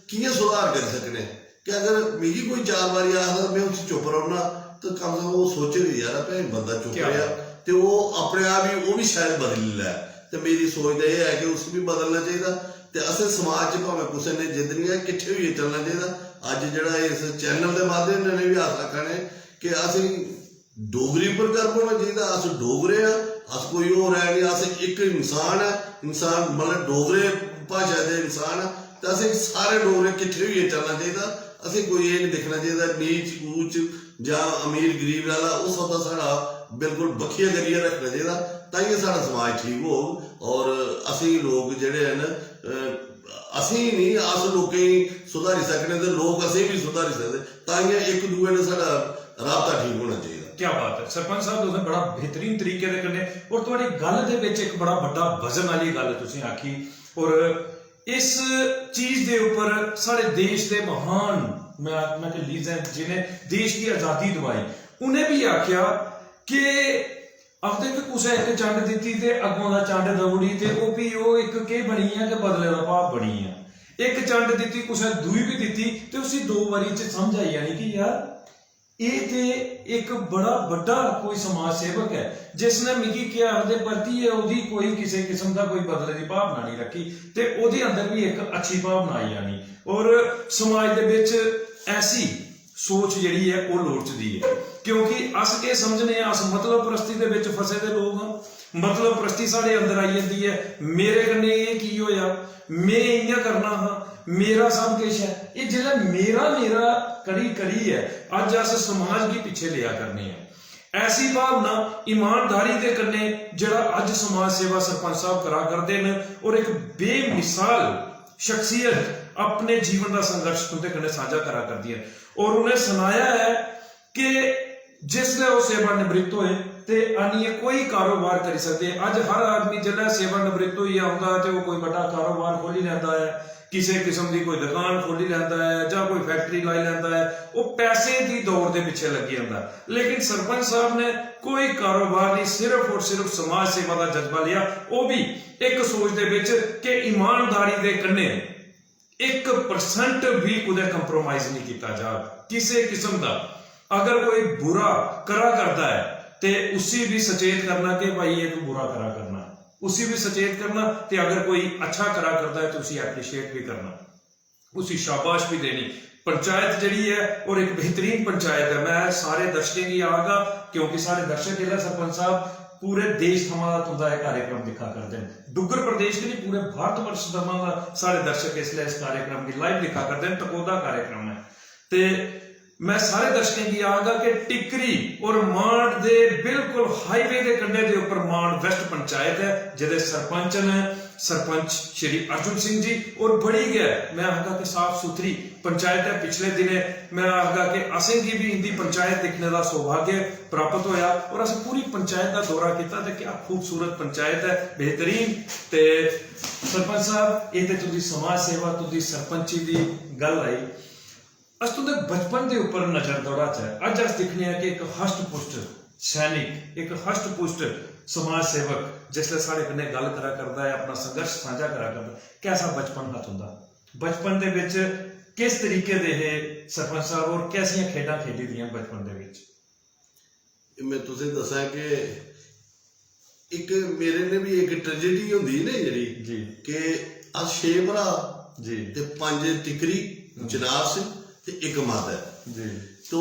कियां सुधार कर सकने कि अगर मिगी कोई 4 बारी आखदा मैं उस चुप रौना तो कम से कम वो सोचे यार भैन बंदा चुप रहा तो वो अपने आप ही वो भी शायद बदल लै। तो मेरी सोच तो यह है कि उसको भी बदलना चाहिए। तो असें समाज भावें किसी ने जिद नहीं है किट्ठे होइए चलना चाहिए। अज जो इस चैनल के माध्यम ने भी हाथ रखने कि असीं डोगरी पर गर्व होना चाहिए। अस डोगरे हाँ, अस कोई होर है नहीं, अस एक इंसान है, इंसान मतलब डोगरे भाषा के इंसान है। तो असें सारे डोगरे किट्ठे होइए चलना चाहिए। असें कोई ये नहीं देखना चाहिए नीच ऊच जां अमीर गरीब वाला उस सौदा साढ़ा बिल्कुल बखिया करिए रखना चाहिए, ताइयों साढ़ा समाज ठीक हो। और असी लोग जेडे हैं असी नहीं अस लोग सुधारी सकने तो लोग असी भी सुधारी सकते, ताइयों एक दूए ने साढ़ा राबता ठीक होना चाहिए। क्या बात है सरपंच साहब, तुसें बड़ा बेहतरीन तरीके दे कन्नै और तुहाडी गल दे विच एक बड़ा वड्डा वजन वाली गल तुसीं आखी। और इस चीज दे उपर साढ़े देश दे महान मैं कि लीजेंड जिन्हें देश की आजादी दिवाई, उन्हें भी आख्या कि आखदे कि कुसै एक चंड दित्ती ते अगों दा चंड दौड़ी ते ओह भी ओह एक के बनी है कि बदले दा भाव बनी है। एक चंड दित्ती कुसै दूई भी दित्ती ते उसी दो बारी च समझ आई जानी कि यार ये ते एक बड़ा बड़ा कोई समाज सेवक है जिसने मिगी क्या आखदे परतिए ओदी कोई किसी किस्म का कोई बदले की भावना नहीं रखी ते ओदे अंदर भी एक अच्छी भावना आई जानी। और समाज दे विच ऐसी सोच जिहड़ी है वो लोड़चदी है, क्योंकि अस ये समझने अस मतलब परस्ती दे विच फसे दे लोग हां। मतलब परस्ती साढ़े अंदर आई जाती है, मेरे कन्नै ये की होया, मैं इयां करना हाँ, मेरा सब कुछ है। ये जिहड़ा मेरा मेरा करी करी है अज अस समाज की पीछे लिया करने हैं। ऐसी भावना ईमानदारी दे कन्ने जिहड़ा अज समाज सेवा सरपंच साहब करा करदे ने और एक बेमिसाल शख्सियत अपने जीवन का संघर्ष तुंदे कन्ने साझा करा करदी है। और उन्हें सुनाया है कि जिसले वो सेवा निवृत्त होए ते आनिए कोई कारोबार करी सकते। अज हर आदमी जिहड़ा सेवा निवृत्त होई आउंदा ते वो कोई बड़ा कारोबार खोली लैंदा है, किसी किस्म की कोई दुकान खोली लैंदा है जां कोई फैक्ट्री लाई लैंदा है, वो पैसे की दौड़ के पिछे लगी जांदा। लेकिन सरपंच साहब ने कोई कारोबार नहीं, सिर्फ और सिर्फ समाज सेवा का जज्बा लिया, वो भी एक सोच दे विच कि ईमानदारी दे कन्ने 1% भी कुदै कंप्रोमाइज नहीं किया जा किसी किस्म का। अगर कोई बुरा करा करता है तो उसी भी सचेत करना कि भाई ये तू बुरा करा करना, उसी भी सचेत करना। ते अगर कोई अच्छा करा करता है तो उसी एप्रिशिएट भी करना, उसी शाबाश भी देनी। पंचायत जिहड़ी है और एक बेहतरीन पंचायत है। मैं सारे दर्शकों की आगा, क्योंकि सारे दर्शक जिहड़ा सरपंच साहब पूरे देश थमां तुंदा यह कार्यक्रम दिखा करते हैं। डुग्गर प्रदेश के नहीं पूरे भारतवर्ष थमां सारे दर्शक इसलिए इस कार्यक्रम की लाइव दिखा करते हैं। टकोदा कार्यक्रम है ते मैं सारे दर्शकों की आगा कि टिकरी और मांड दे बिल्कुल हाईवे के कंढे के उपर मांड वेस्ट पंचायत है, जिहदे सरपंच ने सरपंच श्री अर्जुन सिंह जी। और बड़ी गै मैं आखगा कि साफ सुथरी पंचायत है। पिछले दिने मैं आखगा कि असें की भी इनकी पंचायत देखने का सौभाग्य प्राप्त होया और असें पूरी पंचायत का दौरा किया ते क्या खूबसूरत पंचायत है, बेहतरीन। ते सरपंच साहब ये ते तुहाडी समाज सेवा तुहाडी सरपंची की गल आई, अस तुंदे बचपन के उपर नजर दौड़ाचै। अज अस दिखने कि एक हष्ट पुष्ट सैनिक, एक हष्ट पुष्ट समाज सेवक जिसले साढ़े कन्नै गल करा करता है, अपना संघर्ष साझा करा करता, कैसा बचपन हा तुंदा? बचपन दे विच किस तरीके दे हे सरपंच साहब और कैसियां खेडां खेडी दियां बचपन दे विच? मैं तुसें दसां कि एक मेरे ने भी एक ट्रेजेडी होंदी ना जिहड़ी जी कि अस 6 भरा जी ते 5 टिकरी जनाब सिंह ते एक माता जी। तो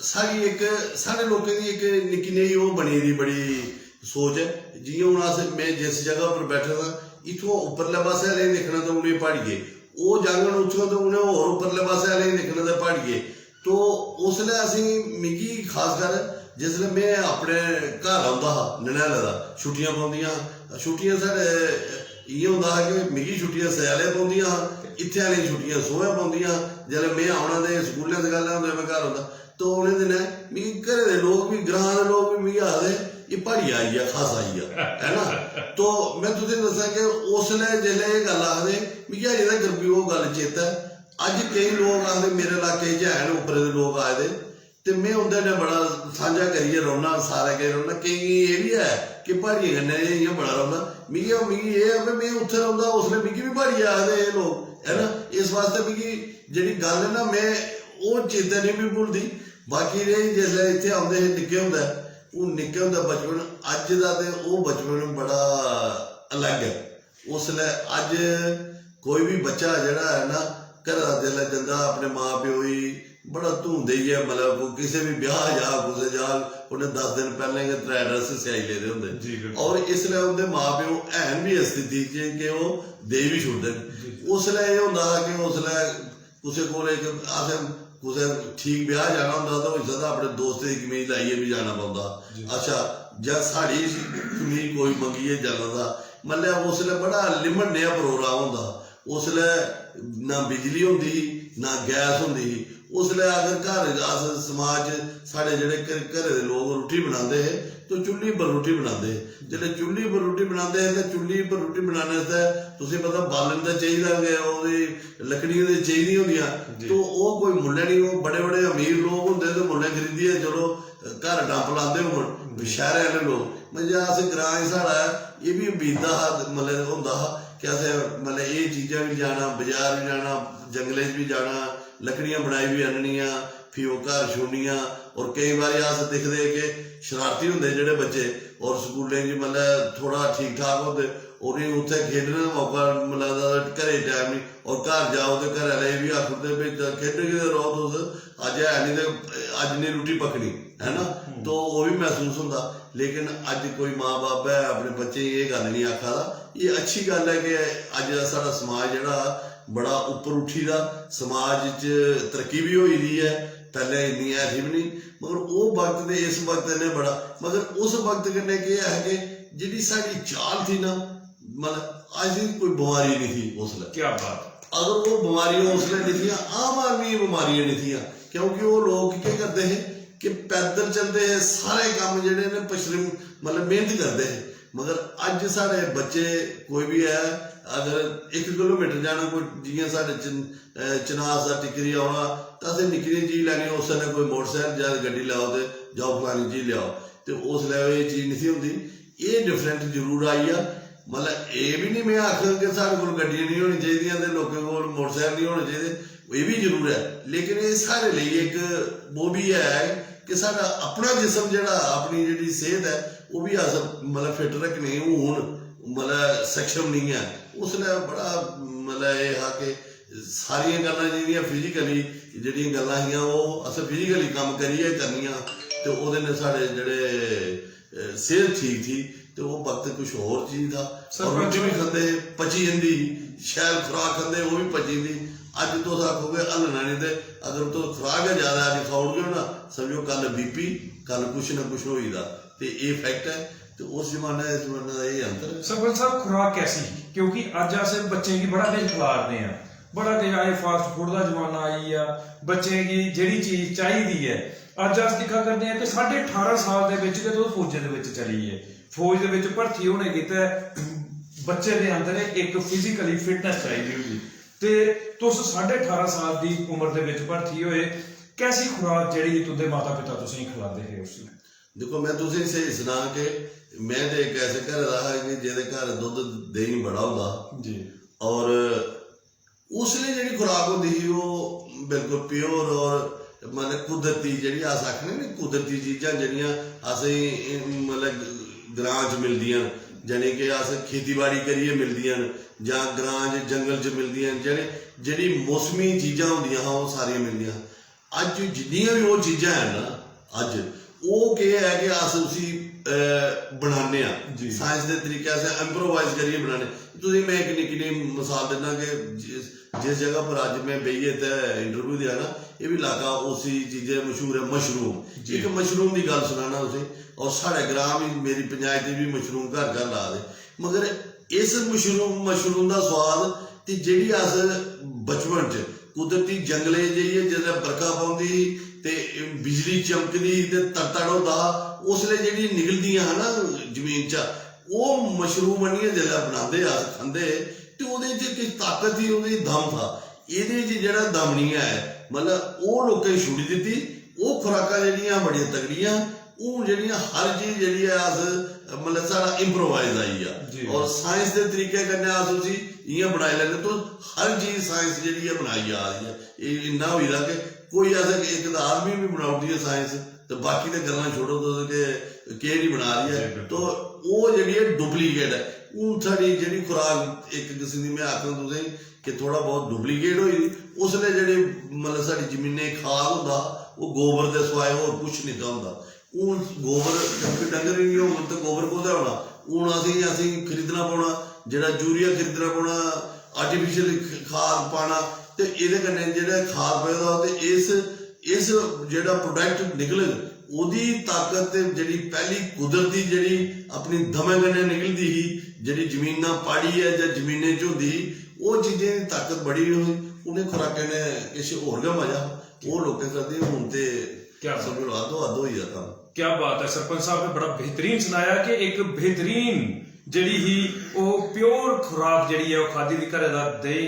सारी एक साढ़े लोगों की एक निक्की नेही वो बनी दी बड़ी सोच है। जियां हूँ अस मैं जिस जगह पर बैठा था इतों उपरले पासे आह्ले दिक्खना तो उन्हें पहाड़िए, वो जांगन उत्थों तो उन्हें होर उपरले पासे आह्ले दिक्खना तो पहाड़िए। तो उसलै असीं मिगी खास कर जिसलै मैं अपने घर आउंदा हा ननैले दा, छुट्टियां पौंदियां, छुट्टियां साढ़े इ'यां होंदा हा कि मिगी छुट्टियां स्याले पौंदियां हा, इत्थे आह्लें छुट्टियां सोहै पौंदियां। जिसलै मैं औना ते स्कूलें च गल्ल होंदे मैं घर होंदा तो उ'नें दिनें मिगी घरै दे लोग भी ग्रां दे लोग भी मिगी आखदे ये प्हाड़ी आई गया, खास आई गया, है ना। तो मैं तुसें दस्सां कि उसलै जिसलै एह् गल्ल आखदे मिगी अजें तक्कर भी ओह् गल्ल चेता है। अज कई लोग आखदे मेरे इलाके च हैन उप्परे दे लोग आए दे ते मैं उं'दे ने बड़ा सांझा करियै रौह्ना, सारे गै रौह्ना। केईं एह् बी है कि प्हाड़ियें कन्नै इ'यां बड़ा रौंह्दा। मिगी एह् है कि मैं उत्थै रौंह्दा उसलै मिगी बी प्हाड़ी आखदे एह् लोग, है ना। इस वास्ते मिगी जेह्ड़ी गल्ल है ना मैं ओह् चेता नहीं भी भुलदी। बाकी रेही जिसलै इत्थे औंदे हे निक्के होंदे, ओह् निक्के होंदा बचपन अज्ज दा ते ओह् बचपन बड़ा अलग है। उसलै अज्ज कोई भी बच्चा जेह्ड़ा है ना घरा जिसलै जंदा अपने मां प्यो गी बड़ा धूम देइयै, मतलब किसी भी ब्याह जा कुसै जा उन्हें 10 दिन पैह्लें गै 3 ड्रैस स्याई लेदे होंदे। और इसलै उं'दे मां प्यो हैन भी इस स्थिति च कि ओह् देई भी छुड़दे न। उसलै एह् होंदा हा कि उसलै कुसै कोल असें कुसै ठीक ब्याह जाना होंदा तो होई सकदा अपने दोस्तें दी कमीज लाइयै भी जाना पौंदा। अच्छा जां साढ़ी कमीज कोई मंगियै जाना दा, मतलब उसलै बड़ा लिमट नेहा प्रोग्राम होंदा। उसलै ना बिजली होंदी ही ना गैस होंदी ही। उसले अगर घर अस समाज साढ़े जेह्ड़े घरे दे लोग रुट्टी बनाते हैं तो चुल्ली पर रुट्टी बनाते हैं। जिसले चुल्ली पर रुट्टी बनाते हैं तो चुल्ली पर रुट्टी बनाने आस्तै तुसें पता बालन तो चाहिए, ओह्दी लकड़ियां ते चाहिदियां होंदियां, तो वो कोई मुल्ले नहीं, वो बड़े बड़े अमीर लोग होंदे तो मुल्ले खरीदियै चलो घर डंप लाते होन शैह्रे आह्ले लोग। मतलब अस ग्रां साढ़ा एह् बी उम्मीदा हा, मतलब होंदा हा कि असें मतलब एह् चीज़ां भी जाना, बाजार भी जाना, जंगलें च भी जाना, लकड़ियां बनाई भी आह्ननियां, फ्ही ओह् घर छोड़नियां। और कई बार अस दिखदे कि शरारती होंदे जेह्ड़े बच्चे और स्कूलें च मतलब थोड़ा ठीक ठाक होंदे, उ'नेंगी उत्थै खेढने दा मौका मिलदा, घरै टैम नहीं, और घर जाओ तो घरै आह्ले बी आखदे भाई खेढगे रहो तुस, अज्ज है नहीं ते अज्ज नहीं रुट्टी पकनी, है ना। तो ओह् बी महसूस होंदा। लेकिन अज्ज कोई माँ बाप है अपने बच्चे गी एह् गल्ल नहीं आखा दा। एह् अच्छी गल्ल है कि अज्ज साढ़ा समाज जेह्ड़ा बड़ा उप्पर उठी दा, समाज च तरक्की भी होई दी है, पहले इन्नी ऐसी भी नहीं, मगर ओह् वक्त ते इस वक्त ने बड़ा, मगर उस वक्त कन्नै केह् है कि जिहड़ी साढ़ी चाल थी ना, मतलब अज्ज कोई बमारी नहीं थी उसलै। क्या बात। अगर वो बमारियां उसलै नहीं थी, आम आदमी बमारियां नहीं थी, क्योंकि वो लोग केह् करते हैं कि पैदल चलते हैं, सारे काम जेह्ड़े ने परिश्रम मतलब मेहनत करते हैं। मगर अज्ज साढ़े बच्चे कोई भी है अगर 1 किलोमीटर जाना, कोई जियां साढ़े चनास दा टिकरी आना तो असें निक्की नेही चीज लैनी, उस ने कोई मोटरसाइकिल जां गड्डी लाओ तो जाओ फलानी चीज लियाओ, तो उसलै एह् चीज नहीं थी होंदी। एह् डिफरेंट जरूर आई आ। मतलब एह् भी नहीं मैं आखगा कि साढ़े कोल गड्डियां नहीं होनी चाहिदियां ते लोकें कोल मोटरसाइकिल नहीं होने चाहिदे, एह् भी जरूर है। लेकिन एह् साढ़े लेई इक वो भी है कि साढ़ा अपना जिसम जेह्ड़ा, अपनी जेह्ड़ी सेहत है वो भी अस मतलब फिट रखने हून मतलब सक्षम नहीं है। उसलै बड़ा मतलब एह् हा कि सारियां गल्लां जेह्ड़ियां फिजिकली जेह्ड़ियां गल्लां हियां ओह् असें फिजिकली कम्म करियै करनियां, ते ओह्दे ने साढ़े जेह्ड़े सेहत ठीक थी, तो वो वक्त कुछ होर चीज था। रुट्टी भी खंदे पची जंदी, शैल खुराक खंदे ओह् भी पची जंदी। अज्ज तुस आखोगे हल्लना नहीं, ते अगर तुस खुराक गै ज्यादा अज्ज खाई ओड़गे ना, समझो कल बीपी, कल कुछ ना कुछ होई दा, ते एह् फैक्ट है। तो उस जमाने इस जमाने का ये अंतर है। सरपंच साहब खुराक कैसी, क्योंकि अज अस बच्चे की बड़ा किश खिलारदे हैं, बड़ा किश आए फास्ट फूड का जमाना आई आ, बच्चे की जेहड़ी चीज चाहिए है अज अस दिक्खा करते हैं कि 18.5 साल के तुस फौज के चलीए, फौज के भर्ती होने गितै बच्चे के अंदर एक फिजिकली फिटनेस चाहिए होगी, तो तुस 18.5 साल की उम्र के भर्ती होए, कैसी खुराक जी तुंदे माता पिता तुसें खिलाते थे उसमें? देखो मैं तुसें सही सुना कि मैं तो एक ऐसे घर दा हा कि जेहदे घर दुद्ध देही बड़ा होंदा जी, और उसने जेहड़ी खुराक होंदी ही वो बिल्कुल प्योर और मतलब कुदरती, जेहड़ी अस आखने ना कुदरती चीज़ां जेहड़ियां असें मतलब ग्रां च मिलदियां, जानी कि अस खेतीबाड़ी करियै मिलदियां जां ग्रां च जंगल च मिलदियां, जेहड़ी मौसमी चीज़ां होंदियां हां ओह् सारियां मिलदियां। अज्ज जिन्नियां भी वो चीज़ां हैं ना, अज्ज वो केह् है कि अस उसी बनाने साइंस के तरीके से इंप्रोवाइज करियै बनाने। तुसें मैं एक निक्की नेही मिसाल दिन्ना कि जिस जगह पर अज मैं बेहियै ते इंटरव्यू देआ ना, ये भी इलाका उसी चीज़ें मशहूर है मशरूम। एक मशरूम की गल सुनाना तुसें, और साढ़े ग्रां भी मेरी पंचायत भी मशरूम घर घर ला दे, मगर इस मशरूम का स्वाद ते जेहड़ी अस बचपन च कुदरती जंगलें जाइयै जिसलै बरखा पौंदी ते बिजली चमकदी ते तड़तड़ होंदा, उसलै जेहड़ी निकलदियां ना जमीन चा ओह् मशरूम आह्नियै जिसलै बनांदे अस खंदे, ते ओह्दे च किश ताकत थी, ओह्दे दम था। एह्दे च जेहड़ा दम नहीं है, मतलब ओह् लोकें छुड़ी दित्ती। ओह् खुराकां जेहड़ियां बड़ियां तगड़ियां, हून जेहड़ियां हर चीज जेहड़ी है अस मतलब साढ़ा इंप्रोवाइज आई आ, और साइंस के तरीके कन्नै अस उसी इ'यां बनाई लैंदे। तो हर चीज साइंस जेहड़ी है बनाई जा रही है। एह् इन्ना होई दा कि कोई अस इक आदमी भी बनाई ओड़दी है साइंस, तो बाकी ते गल्लां छोड़ो तुस कि केह् नहीं बना रही है। तो ओह् जेहड़ी है डुप्लीकेट है। हून साढ़ी जेहड़ी खुराक एक किस्म दी मैं आखां तुसें कि थोड़ा बहुत डुप्लीकेट होई, उसलै जेहड़ी मतलब साढ़ी जमीनें खाद होंदा ओह् गोबर दे सिवाए होर कुछ नहीं होंदा। हून गोबर डंगर ही नहीं होङन ते गोबर कोह्दा होना। हून असें खरीदना पौना, जेहड़ा यूरिया खरीदना पौना, आर्टिफिशियल खाद पाना, ते एह्दे कन्नै जेहड़ा खाद पेदा ते इस जेहड़ा प्रोडक्ट निकलग ओह्दी ताकत जेहड़ी पैह्ली कुदरती जेहड़ी अपनी दमै कन्नै निकलदी ही, जेहड़ी जमीनां पाड़ियै जां जमीनें च होंदी ही, ओह् चीजें दी ताकत बड़ी होई। उन्हें खुराकें ने किश होर गै मजा वो लोकें करदी हूं ते क्या समझ लो अद्धो अद्ध होई जाता। क्या बात है, सरपंच साहब ने बड़ा बेहतरीन सुनाया कि एक बेहतरीन ਜਿਹੜੀ ਹੀ ਉਹ ਪਿਓਰ ਖੁਰਾਕ ਜਿਹੜੀ ਹੈ ਉਹ ਖਾਦੀ ਦੀ ਘਰੇ ਦਾ ਦਹੀਂ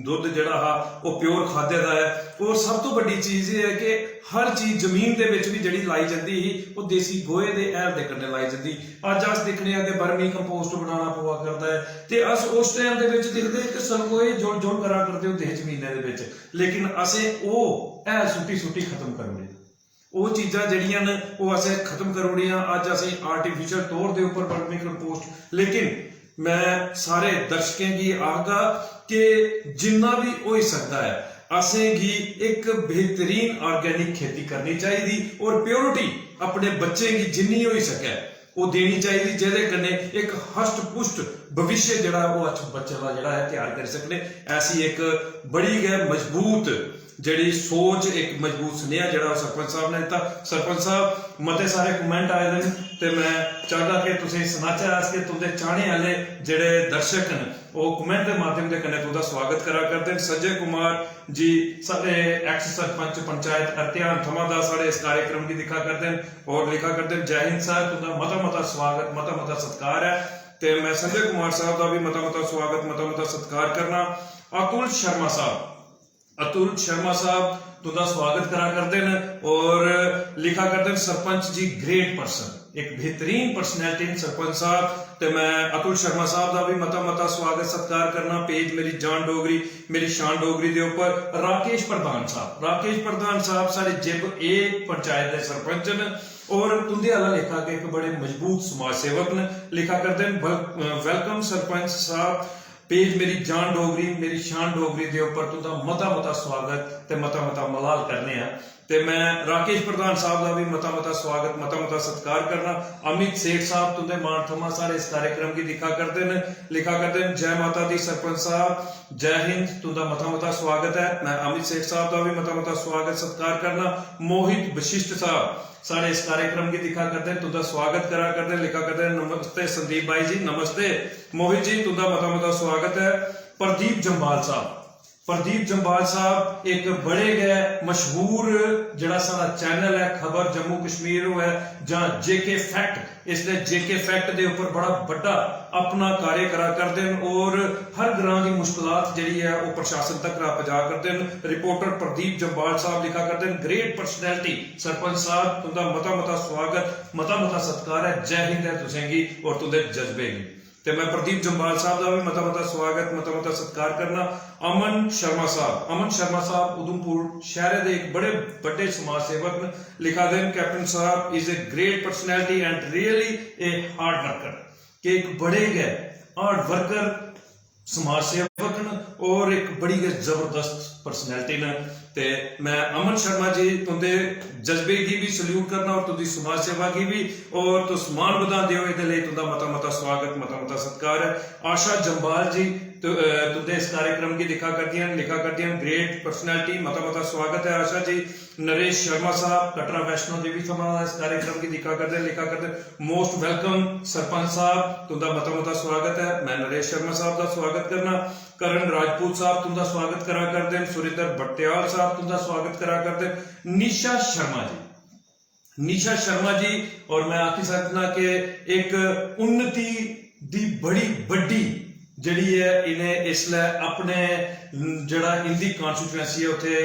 ਦੁੱਧ ਜਿਹੜਾ ਹਾ ਉਹ ਪਿਓਰ ਖਾਦੇ ਦਾ ਹੈ। ਔਰ ਸਭ ਤੋਂ ਵੱਡੀ ਚੀਜ਼ ਇਹ ਹੈ ਕਿ ਹਰ ਚੀਜ਼ ਜ਼ਮੀਨ ਦੇ ਵਿੱਚ ਵੀ ਜਿਹੜੀ ਲਾਈ ਜਾਂਦੀ ਸੀ ਉਹ ਦੇਸੀ ਗੋਹੇ ਦੇ ਐਰ ਦੇ ਕੰਨੇ ਲਾਈ ਜਾਂਦੀ। ਅੱਜ ਅਸ ਦੇਖਣੇ ਆ ਕਿ ਬਰਮੀ ਕੰਪੋਸਟ ਬਣਾਉਣਾ ਪਵਾ ਕਰਦਾ ਹੈ ਤੇ ਅਸ ਉਸ ਟਾਈਮ ਦੇ ਵਿੱਚ ਦੇਖਦੇ ਕਿ ਸਰਗੋਏ ਜੁੜ ਜੁੜ ਕਰਾ ਕਰਦੇ ਹੁੰਦੇ ਸੀ ਜ਼ਮੀਨਾਂ ਦੇ ਵਿੱਚ, ਲੇਕਿਨ ਅਸੀਂ ਉਹ ਐ ਸੁੱਟੀ ਖਤਮ ਕਰਨੇ ਉਹ ਚੀਜ਼ਾਂ ਜਿਹੜੀਆਂ ਨੇ ਉਹ ਅਸੀਂ ਖਤਮ ਕਰੋੜੀਆਂ। ਅੱਜ ਅਸੀਂ ਆਰਟੀਫਿਸ਼ਲ ਤੌਰ ਦੇ ਉੱਪਰ ਵਰਮੀ ਕੰਪੋਸਟ, ਲੇਕਿਨ ਮੈਂ ਸਾਰੇ ਦਰਸ਼ਕਾਂ ਕੀ ਆਖਦਾ ਕਿ ਜਿੰਨਾ ਵੀ ਹੋ ਸਕਦਾ ਹੈ ਅਸੀਂ ਕੀ ਇੱਕ ਬਿਹਤਰੀਨ ਆਰਗੈਨਿਕ खेती करनी चाहिए और प्योरिटी अपने बच्चे की जिन्नी हो सके वो देनी चाहिए, ਜਿਹਦੇ कन्ने एक हष्ट पुष्ट भविष्य जड़ा वो अच्छा बच्चे का जड़ा है तैयार कर सकने। ऐसी एक बड़ी गै मजबूत ਜਿਹੜੀ ਸੋਚ ਇੱਕ ਮਜ਼ਬੂਤ ਸੁਨੇਹਾ ਜਿਹੜਾ ਸਰਪੰਚ ਸਾਹਿਬ ਨੇ ਦਿੱਤਾ। ਸਰਪੰਚ ਸਾਹਿਬ ਮਤੇ ਸਾਰੇ ਕਮੈਂਟ ਆਏ ਨੇ ਤੇ ਮੈਂ ਚਾਹਦਾ ਕਿ ਤੁਸੀਂ ਸੁਨਾਚਾ ਕਿ ਤੁਹਾਡੇ ਚਾਹਣੇ ਵਾਲੇ ਜਿਹੜੇ ਦਰਸ਼ਕ ਨੇ ਉਹ ਕਮੈਂਟ ਦੇ ਮਾਧਿਅਮ ਦੇ ਕਨੇ ਤੁਹਾਡਾ ਸਵਾਗਤ ਕਰਾ ਕਰਦੇ ਨੇ। ਸੰਜੇ ਕੁਮਾਰ जी सारे एक्स सरपंच पंचायत अरतियान थमादा सारे इस कार्यक्रम की दिखा करते हैं और लिखा करते हैं जय हिंद सर तुहाडा मता स्वागत मता सत्कार है। ते मैं संजय कुमार साहब का भी मता स्वागत मता सत्कार करना। अतुल शर्मा साहब तुहाडा स्वागत करा करते हैं और लिखा करते हैं सरपंच जी ग्रेट पर्सन, एक बेहतरीन पर्सनैलिटी सरपंच साहब। ते मैं अतुल शर्मा साहब का भी मता स्वागत सत्कार करना। पेज मेरी जान डोगरी मेरी शान डोगरी के उपर राकेश प्रधान साहब सारे जिब ए पंचायत के सरपंच ने और तुंदे वाला लिखा के एक बड़े मजबूत समाज सेवक ने। लिखा करते हैं वेलकम सरपंच साहब, पेज मेरी जान डोगरी मेरी शान डोगरी के उपर तुंदा मता स्वागत ते मता मलाल करने हैं। ते मैं राकेश प्रधान साहब का भी मता स्वागत मता सत्कार करना। अमित सेठ साहब तुंदे मान थमा सारे इस कार्यक्रम की दिखा करते हैं। लिखा करते हैं जय माता दी सरपंच साहब जय हिंद तुंदा मता स्वागत है। मैं अमित सेठ साहब का भी मता स्वागत सत्कार करना। मोहित वशिष्ठ साहब सारे इस कार्यक्रम की दिखा करते हैं तुंदा स्वागत करा करते हैं। लिखा करते हैं नमस्ते संदीप भाई जी नमस्ते। मोहित जी तुंदा मता स्वागत है। प्रदीप जंबाल साहब एक बड़े गए मशहूर जड़ा सारा चैनल है खबर जम्मू कश्मीर है जहां जेके फैक्ट इसने जेके फैक्ट के उपर बड़ा बड़ा अपना कार्य करा करते हैं और हर ग्रां की मुश्किलात जिहड़ी है वो प्रशासन तक पहुंचा करते हैं। रिपोर्टर प्रदीप जंबाल साहब लिखा करते हैं ग्रेट पर्सनैलिटी सरपंच साहब तुंदा मता स्वागत मता सत्कार है। जय हिंद है तुसेंगी और तुंदे जज्बे की। ते मैं प्रदीप जंबाल साहब का भी मता स्वागत मता सत्कार करना। अमन शर्मा साहब उधमपुर शहर के एक बड़े बड़े समाज सेवक ने। लिखा देन कैप्टन साहब is a great personality and really a hard worker के एक बड़े गए हार्ड वर्कर समाज सेवक ने और एक बड़ी गै जबरदस्त पर्सनैलिटी ने। ते मैं अमन शर्मा जी तुंदे जज्बे की भी सल्यूट करना और तुंदी समाज सेवा की भी और तुस मान बधा दियो इहदे लई तुंदा मता स्वागत मता सत्कार है। आशा जंबाल जी तुंदे इस कार्यक्रम की लिखा करती हैं ग्रेट पर्सनैलिटी मता स्वागत है आशा जी। नरेश शर्मा साहब कटरा वैष्णो देवी समाज इस कार्यक्रम की लिखा करते मोस्ट वेलकम सरपंच साहब तुंदा मता स्वागत है। मैं नरेश शर्मा साहब का स्वागत करना। करण राजपूत साहब तुंदा स्वागत करा करते हैं। सुरिंदर बटियाल साहब तुंदा स्वागत करा करते हैं। निशा शर्मा जी और मैं आखी सकना कि एक उन्नति दी बड़ी बड़ी जड़ी है इन्हें इसलिए अपने जड़ा इंदी कॉन्स्टिट्यूएंसी है उथे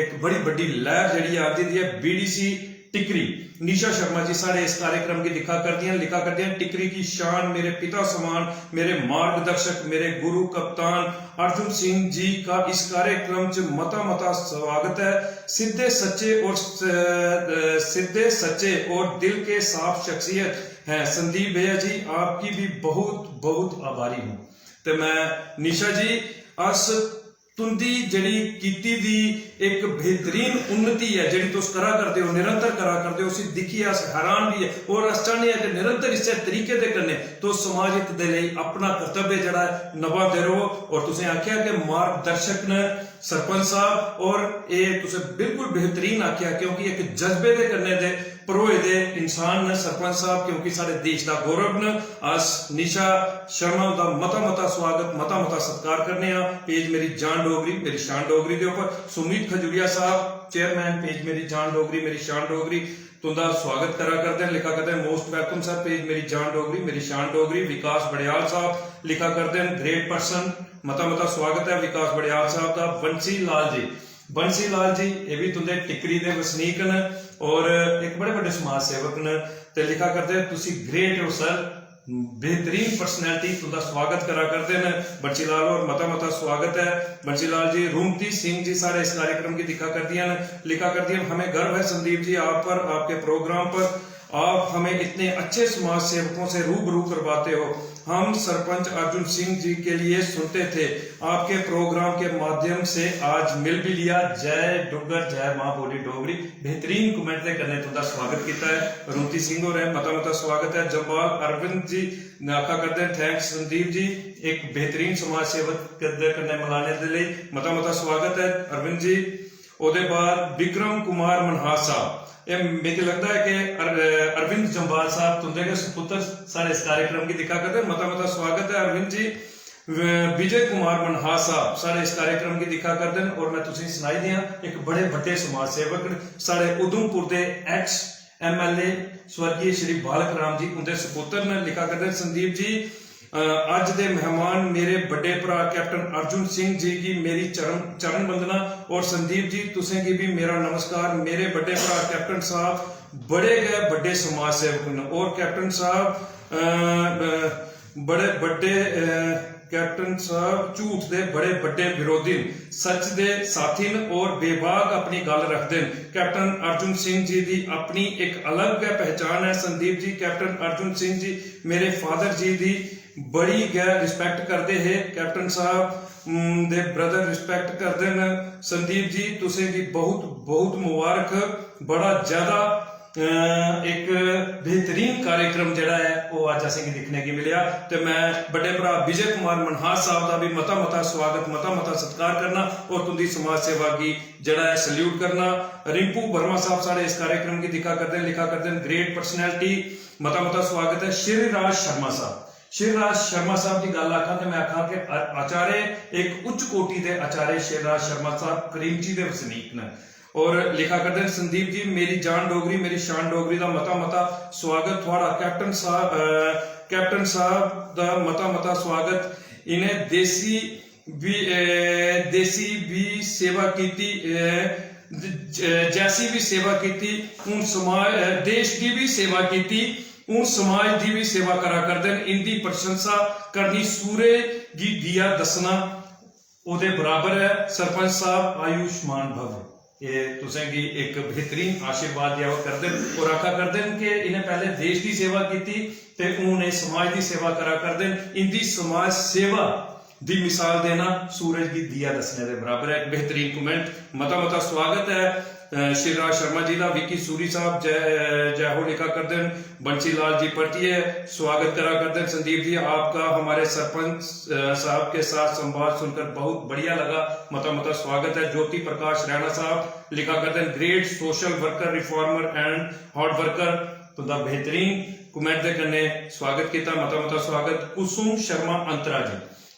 एक बड़ी बड़ी लहर जड़ी आती है बीडीसी टिकरी। निशा शर्मा जी सारे इस कार्यक्रम की लिखा करती हैं टिकरी की शान मेरे पिता समान मेरे मार्गदर्शक मेरे गुरु कप्तान अर्जुन सिंह जी का इस कार्यक्रम च मता स्वागत है। सीधे सच्चे और दिल के साफ शख्सियत है संदीप भैया जी आपकी भी बहुत आभारी हूँ। ते मैं निशा जी अस तुंदी जड़ी कीती दी एक बेहतरीन उन्नति है जड़ी तुस करा करते हो निरंतर करा करते हो उसी दिखिए अस हैरान भी है और अस चाहते हैं कि निरंतर इस तरीके दे करने तो समाज हित दे लई अपना कर्तव्य जड़ा निभाते रहो। और तुसें आख्या कि मार्गदर्शक ने सरपंच साहब और ये तुसे बिल्कुल बेहतरीन आख्या क्योंकि एक जज्बे दे कन्ने दे परोए दे इंसान ने सरपंच साहब क्योंकि सारे देश का गौरव ने आज निशा शर्मा का मता स्वागत मता सत्कार करने पेज मेरी जान डोगरी मेरी शान डोगरी के ऊपर सुमित खजूरिया साहब चेयरमैन पेज मेरी जान डोगरी मेरी शान डोगरी तुंदा स्वागत करा करते हैं लिखा करते हैं मोस्ट वेलकम सर पेज मेरी जान डोगरी मेरी शान डोगरी विकास बड़ियाल साहब लिखा करते हैं ग्रेट पर्सन मता स्वागत है विकास बड़ियाल साहब का बंसी लाल जी ये भी तुंदे टिकरी दे वसनीक न और एक बड़े बड़े समाज सेवक न ते लिखा करते हैं तुसी ग्रेट हो सर बेहतरीन पर्सनैलिटी तुंदा स्वागत करा करते हैं बंसी लाल और मता स्वागत है बंसी लाल जी रूमती सिंह जी सारे इस कार्यक्रम की लिखा करती हैं हमें गर्व है संदीप जी आप पर आपके प्रोग्राम पर आप हमें इतने अच्छे समाज सेवकों से रूबरू करवाते हो हम सरपंच अर्जुन सिंह जी के लिए सुनते थे आपके प्रोग्राम के माध्यम से आज मिल भी लिया जय डुगर जय मां बोली डोगरी बेहतरीन कमेंट करने तुंदा स्वागत किया है रूमती सिंह और मता स्वागत है जवाब अरविंद जी आखा करते हैं थैंक्स संदीप जी एक बेहतरीन समाज सेवक करने मिलाने के लिए मता स्वागत है अरविंद जी ओदे बाद विक्रम कुमार मनहास साहब मुझे लगता है कि अरविंद जम्बाल साहब तुंदे के सुपुत्र सारे इस कार्यक्रम की दिखा करते हैं मता स्वागत है अरविंद जी विजय कुमार मनहास साहब सारे इस कार्यक्रम की दिखा करते हैं और मैं तुझे सुनाई दिया एक बड़े बड़े समाज सेवक सारे उधमपुर के एक्स MLA स्वर्गीय श्री बालक राम जी उनके सुपुत्र ने लिखा करते हैं संदीप जी अज दे मेहमान मेरे बड़े भरा कैप्टन अर्जुन सिंह जी की मेरी चरण वंदना और संदीप जी तुसें की भी मेरा नमस्कार मेरे बड़े भरा कैप्टन साहब बड़े गए बड़े समाज सेवक ने और कैप्टन साहब बड़े बड़े कैप्टन साहब झूठ दे बड़े बड़े विरोधी सच दे साथी और बेबाक अपनी गल रखते हैं कैप्टन अर्जुन सिंह जी की अपनी एक अलग पहचान है संदीप जी कैप्टन अर्जुन सिंह जी मेरे फादर जी की बड़ी गैर रिस्पेक्ट करते हैं कैप्टन साहब दे ब्रदर रिस्पेक्ट करते हैं संदीप जी तुसे भी बहुत मुबारक बड़ा ज्यादा एक बेहतरीन कार्यक्रम जड़ा है वो आज असें देखने की मिलिया तो मैं बड़े भरा विजय कुमार मनहास साहब का भी मता स्वागत मता सत्कार करना और तुंदी समाज सेवा की जड़ा है सल्यूट करना रिंकू वर्मा साहब सारे इस कार्यक्रम की लिखा करते हैं ग्रेट पर्सनैलिटी मता स्वागत है श्रीराज शर्मा साहब की गल आखा तो मैं आखा कि आचार्य एक उच्च कोटि के आचार्य श्रीराज शर्मा साहब करीमची के वसनीक ने और लिखा करते हैं संदीप जी मेरी जान डोगरी मेरी शान डोगरी का मता स्वागत थोड़ा कैप्टन साहब का मता स्वागत इन्हें देसी भी सेवा की जैसी भी सेवा की उन समाज देश की भी सेवा की उन समाज की भी सेवा करा करते हैं इनकी प्रशंसा करनी सूर्य की दिया दसना ओदे बराबर है सरपंच साहब आयुष्मान भव ये तुसें की एक बेहतरीन आशीर्वाद दिया करते और आखा करते हैं कि इन्हें पहले देश की सेवा की ते उन्हें समाज की सेवा करा करते इनकी समाज सेवा दी मिसाल देना सूरज की दिया दसने के बराबर है एक बेहतरीन कमेंट मता स्वागत है श्रीराज शर्मा जी का विकी सूरी साहब जय हो लिखा करते हैं बंसी लाल जी पटिए स्वागत करा करते हैं संदीप जी आपका हमारे सरपंच साहब के साथ संवाद सुनकर बहुत बढ़िया लगा मता स्वागत है ज्योति प्रकाश रैना साहब लिखा करते हैं great social worker reformer and hard worker तो बेहतरीन कमेंट के कन्ने स्वागत किया मता स्वागत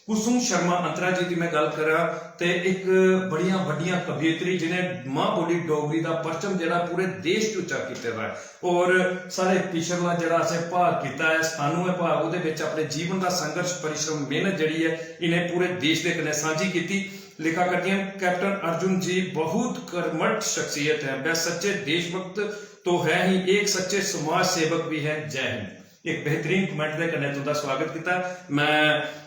कुसुम शर्मा अंतरा जी की मैं गल करा ते एक बड़िया बड़िया कवियत्री जिन्हें मां बोली डोगरी का परचम जरा पूरे देश च उच्चा किया है और सारे पिछला जरा असें भाग किया है सानू है भाग उहदे विच अपने जीवन का संघर्ष परिश्रम मेहनत जड़ी है इन्हें पूरे देश के कन्ने साझी की लिखा करती हैं कैप्टन अर्जुन जी बहुत कर्मठ शख्सियत है वह सच्चे देशभक्त तो है ही एक सच्चे समाज सेवक भी है जय हिंद एक बेहतरीन कमेंट के कन्ने तुंदा स्वागत किया मैं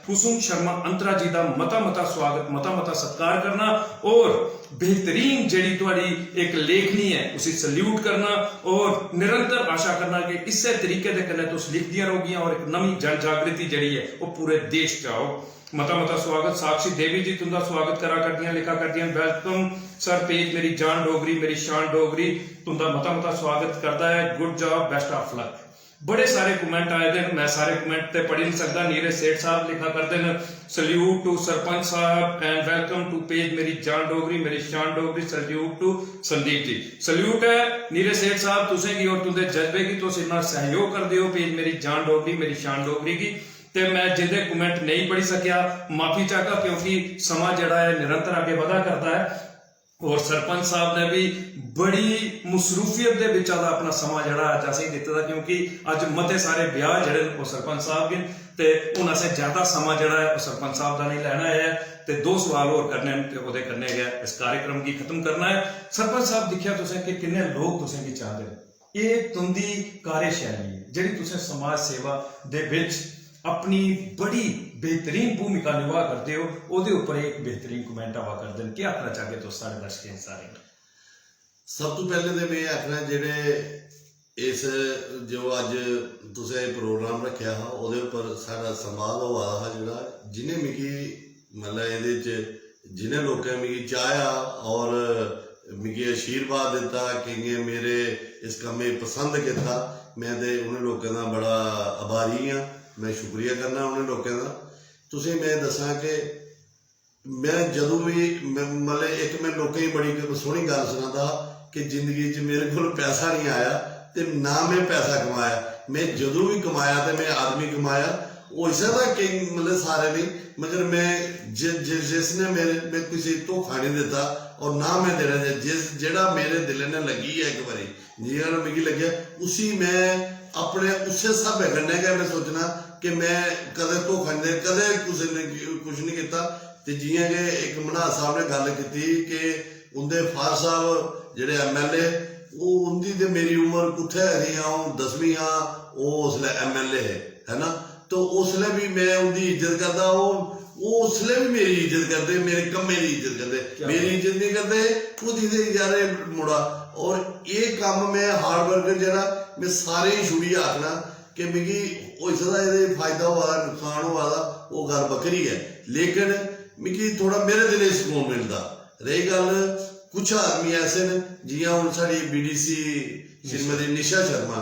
कुसुम शर्मा अंतरा जी का मता स्वागत मता सत्कार करना और बेहतरीन जड़ी तुहाडी एक लेखनी है उसे सल्यूट करना और निरंतर आशा करना कि इस तरीके के कन्ने तुस लिखदियां रहोगियां और एक नवी जन जागृति जड़ी है वो पूरे देश च आओ मता स्वागत साक्षी देवी जी तुंदा स्वागत करा करदियां लिखा करदियां वेलकम सर पेज मेरी जान डोगरी मेरी शान डोगरी तुंदा मता स्वागत करता है good job best of luck बड़े सारे कमेंट आए थे मैं सारे कमेंट ते पढ़ी नहीं सकता नीरज सेठ साहब लिखा करते हैं सल्यूट टू सरपंच साहब एंड वेलकम टू पेज मेरी जान डोगरी मेरी शान Dogri. Salute to Sandeep ji, salute है नीरे सेठ साहब तुसें की और तुंदे जज्बे की, तुस इन्ना सहयोग करदे हो पेज मेरी जान डोगरी मेरी शान डोगरी की। ते मैं जिंदे कमेंट नहीं पढ़ी सकिया माफी चाहता, क्योंकि समा जड़ा है निरंतर आगे वधा करता है। और सरपंच साहब ने भी बड़ी मसरूफियत दे विच अपना समा जड़ा अज असें दित्ता, क्योंकि अज मते सारे ब्याह जड़े वो सरपंच साहब के ते हुण असें ज्यादा समा जड़ा है सरपंच साहब का नहीं लेना है ते दो सवाल और करने ते ओदे करने गए इस कार्यक्रम की खत्म करना है। सरपंच साहब दिखिया तुसें कि किन्ने लोग तुसें की चाहते हैं, ये तुंदी कार्यशैली है जिहड़ी तुसें समाज सेवा दे विच अपनी बड़ी बेहतरीन भूमिका निभा करते हो। ओदे ऊपर एक बेहतरीन कमेंट आवा कर देन, क्या आखना चाहते तो सारे दर्शक सारे। सब तो पहले तो मैं आखना जेडे इस जो अज तुसें प्रोग्राम रखा हा ओदे उपर सारा संवाद होआ हा जेड़ा जिन्हें मिगी मतलब ये जिन्हें लोगों मिगी चाहया और मिगी आशीर्वाद दिता कि मेरे इस कम्मे पसंद किया, मैं तो उन्हें लोगों का बड़ा आभारी हाँ। मैं शुक्रिया करना उन्हें लोगों का। तुसें मैं दसा कि मैं जदों भी मतलब एक मैं लोगों की बड़ी सोहनी गल सुनाता कि जिंदगी च मेरे को पैसा नहीं आया तो ना मैं पैसा कमाया, मैं जदों भी कमाया तो मैं आदमी कमाया। वो इस कई मतलब सारे नहीं, मगर मैं जिसने मैं किसी धोखा नहीं दिता और ना मैं देना जिहड़ा मेरे दिल ने लगी है एक बारी जिहड़ा मिगी लगे उसी मैं अपने उस हिसाबे कन्नै गै मैं सोचना कि मैं कदे धोखा नहीं दे कदे कुछ नहीं किया। तो जियां कि एक मन्हास साहब ने गल की कि उनके फादर साहब जिहड़े MLA वो उनकी तो मेरी उम्र कुत्थे ही हाँ 10वीं हाँ वो उसले MLA है ना, तो उसले भी मैं उनकी इज्जत करता, वो उसले भी मेरी इज्जत करते, मेरे कम्मे की इज्जत करते, मेरी इज्जत नहीं करते वो यारे मुड़ा। और ये काम मैं हार्ड वर्क जरा मैं सारे ही छुड़िए आखना कि मिगी हो सकदा ये फायदा हुआ नुकसान हुआ वो गल बकरी है, लेकिन मिगी थोड़ा मेरे दिले सुकून मिलता। रही गल कुछ आदमी ऐसे ने जियां हुण साडी BDC श्रीमती निशा शर्मा,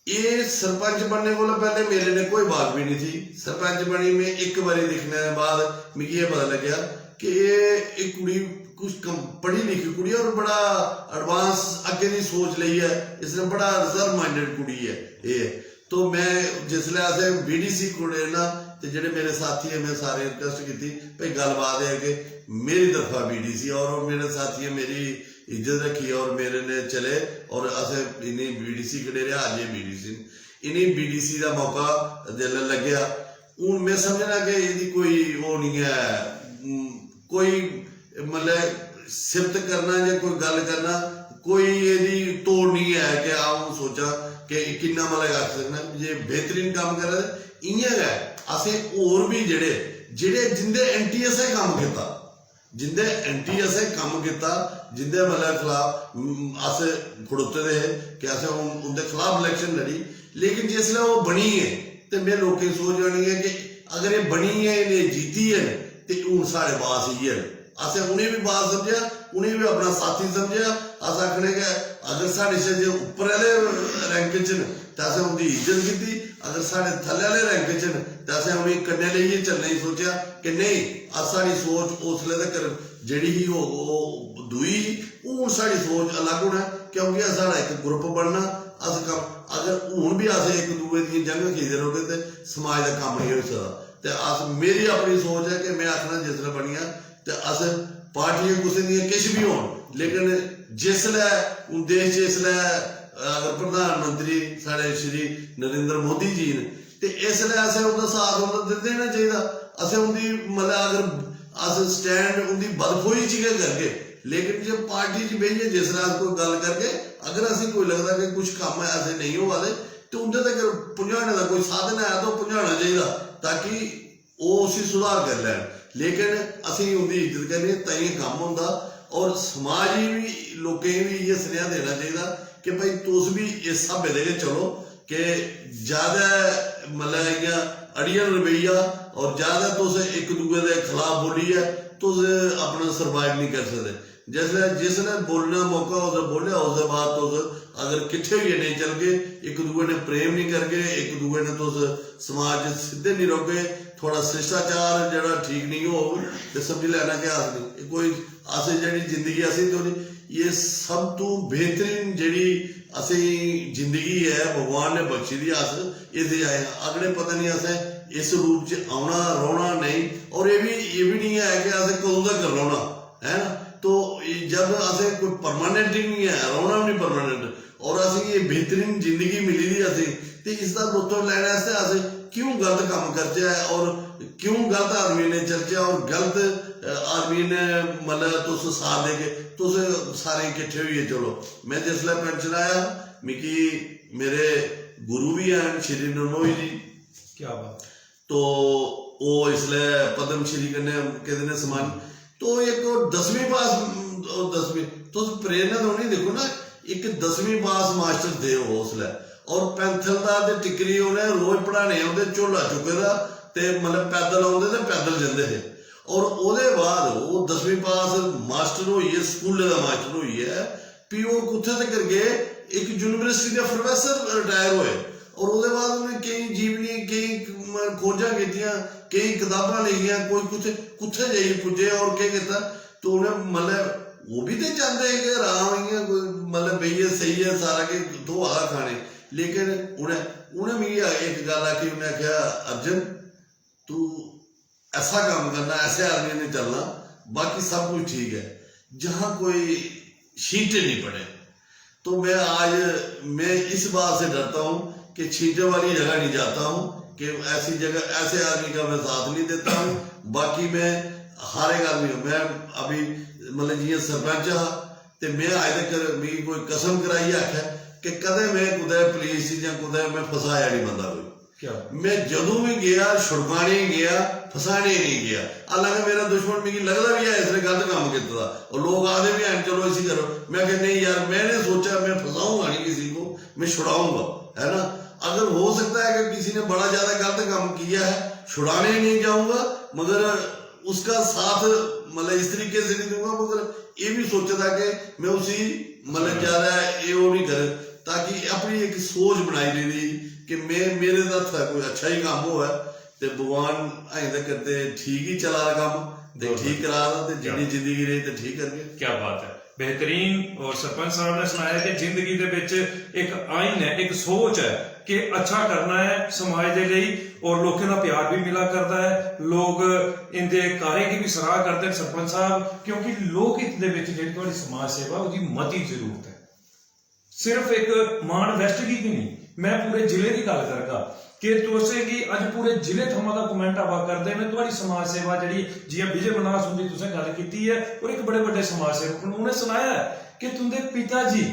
ये सरपंच बनने को पहले मेरे ने कोई बात भी नहीं थी। सरपंच बनी में एक बारी दिखने के बाद मिगी ये पता लग्या कि ये कुड़ी कुछ पढ़ी लिखी कुड़ी और बड़ा एडवांस अगे की सोच ली है, इसने बड़ा रिजर्व माइंडेड कुड़ी है ये। तो मैं जिसले असें BDC कुड़े ना तो जेडे मेरे साथी है मैं सारे रिक्वेस्ट की भाई गलबात है कि मेरी तरफा BDC और मेरे साथी मेरी इज्जत रखी और मेरे ने चले और असें इन्हीं BDC खड़े रहा अज BDC इन्हीं BDC का मौका दिल लग्या। हूँ मैं समझना कि यदि कोई वो नहीं है कोई मतलब सिफत करना या कोई गल करना कोई यदि तोड़ नहीं है कि आप सोचा कि किन्ना मतलब आख सकना जे बेहतरीन काम कर रहे इं है। असें होर भी जेडे जेडे जिंदे एंटी असें काम किया जिंदे एंटी असें काम किया जिंदे मतलब खिलाफ अस खड़ोते रहे कि असें उनके खिलाफ इलेक्शन लड़ी, लेकिन जिसले वो बनी है तो मैं लोगों की सोच जानी है कि अगर ये बनी है इन्हें जीती है तो हूँ साढ़े बास ही है। असें उन्हें भी बात समझा उन्हें भी अपना साथी समझा। अस आखने के अगर साढ़े से जो उपर आले रैंक च न तो असें उनकी इज्जत की, अगर साढ़े थल्ले आले रैंक च न तो असें उन्हें कन्ने लेइयै चलने की सोचा कि नहीं अस साड़ी सोच उसले तक जिहड़ी ही दुई हूँ साड़ी सोच अलग होना क्योंकि साढ़ा एक ग्रुप बनना अस कम अगर हूँ भी अस एक दूए दी जंग खींचते रहोगे तो समाज का काम नहीं हो सकता। तो अस मेरी अपनी सोच है कि मैं आखना जिसले बनिया तो अस पार्टियां कुछ दी किश भी हो, लेकिन जिसले देश इसलै अगर प्रधानमंत्री साढ़े श्री नरेंद्र मोदी जी ने तो इसलिए असें उनका साथ देना चाहिए। असें उनकी मतलब अगर अस स्टैंड उनकी बदखोई च गै करगे, लेकिन जब पार्टी च बेहिए जिसलै अस कोई गल करगे अगर असें कोई लगता कि कुछ कम ऐसे नहीं हुआ दे तो उंदे तक पहुंचाने का कोई साधन है तो पहुंचाना चाहिए ताकि वो उसी सुधार कर लैन। लेकिन असीं उनकी इज्जत करनी ताइयों कम होंदा और समाज भी लोगों भी ये सनेहा देना चाहिए कि भाई तुस भी इस स्हाबे दे चलो कि ज्यादा मतलब इ'यां अड़ियल रवैया और ज्यादा तुस एक दूए के खिलाफ बोलिए तुस अपना सर्वाइव नहीं कर सकते। जिसने बोलना मौका उसने बोलिया उसके बाद तुस अगर किट्ठे भी नहीं चल गए एक दूए ने प्रेम नहीं करगे एक दूए ने तुस समाज सीधे नहीं रहोगे थोड़ा शिष्टाचार जरा ठीक नहीं हो तो समझ लेना कि अस नहीं कोई अस जी जिंदगी असी तो नहीं ये सब तो बेहतरीन जी असी जिंदगी है भगवान ने बख्शी दी अस इस आए अगले पता नहीं असें इस रूप च आना रोना नहीं और ये भी नहीं है कि असें कदों तक रोना है ना तो जब असें कोई परमानेंट ही नहीं है रोना भी नहीं परमानेंट और असें ये बेहतरीन जिंदगी मिली दी असें तो इसका लुत्फ लैने आस्ते अस क्यों गलत काम करचे और क्यों गलत आदमी ने चलचे और गलत आदमी ने मतलब तुस साथ दे के तुस सारे किट्ठे होइए चलो मैं जिसलै पेंशन आया मिकी मेरे गुरु भी हैं श्री नरनोई जी क्या बात तो वो इसलिए पद्म श्री कन्नै कहते ने समान तो एक 10वीं पास 10वीं तो प्रेरणा तो नहीं देखो ना एक 10वीं पास मास्टर थे वो उसलै और पैंथल का टिकरी उन्हें रोज पढ़ाने आते झोला चुके दा ते मतलब पैदल आते ते पैदल जाते थे और ओदे बाद वो 10वीं पास मास्टर हुई है स्कूले का मास्टर हुई है भी वो कुत्थे तक गए एक यूनिवर्सिटी के प्रोफैसर रिटायर हुए और उसके बाद उन्हें कई जीवनी कई खोजा कीतियां कई किताबां लिखियां कोई कुत्थे जाइए पुजे और क्या किया तो उन्हें मतलब वो भी तो चाहते हैं कि आराम ही मतलब भैया सही है सारा के दो आ खाने लेकिन उन्हें मिगी एक गल आखी उन्हें आख्या अर्जन तू ऐसा काम करना ऐसे आदमी ने चलना बाकी सब कुछ ठीक है जहाँ कोई छींटे नहीं पड़े तो मैं इस बात से डरता हूँ कि छींटे वाली जगह नहीं जाता हूँ कि ऐसी जगह ऐसे आदमी का मैं साथ नहीं देता हूँ बाकी मैं हर एक आदमी मैं अभी मतलब जियां सरपंच हाँ तो मैं अज तक मिगी कोई कसम कराई आख्या कि कदे मैं कुदै पुलिस या कुदै मैं फसाया नहीं बंदा कोई मैं जदों भी गया छुड़काने गया फसाने नहीं गया हालांकि मेरा दुश्मन मिगी लगता भी है इसने गलत काम किया और लोग आते भी हैं चलो इसी करो मैं कह नहीं यार मैंने सोचा मैं फंसाऊंगा नहीं किसी को मैं छुड़ाऊंगा है ना अगर हो सकता है कि किसी ने बड़ा ज्यादा गलत काम किया है छुड़ाने नहीं जाऊंगा मगर उसका साथ मतलब इस तरीके से नहीं दूंगा मगर ये भी सोचा था कि मैं उसी मतलब ज्यादा ये वो नहीं करे ताकि अपनी एक सोच बनाई दी थी कि मेरे था कोई अच्छा ही काम हो है ते भगवान अजें तक करते ठीक ही चला रहा काम ते ठीक करा रहा ते जिन्नी जिंदगी रही ते ठीक करके क्या बात है बेहतरीन और सरपंच साहब ने सुनाया कि जिंदगी दे विच एक आइन है एक सोच है कि अच्छा करना है समाज के लिए और लोगों का प्यार भी मिला करता है लोग इनके कार्य की भी सराह करते हैं सरपंच साहब क्योंकि लोकहित दे विच जिहड़ी तुहाडी समाज सेवा उसकी मती जरूरत है सिर्फ एक मान वैस्ट की नहीं मैं पूरे जिले की गल करगा कि तुसें कि अज पूरे जिले थमां दा कमेंट आवा करदे ने तुहाडी समाज सेवा जिहड़ी जियां विजय बनास हुंदी तुसें गल कीती है और एक बड़े बड़े समाज सेवक उन्होंने सुनाया कि तुंदे पिताजी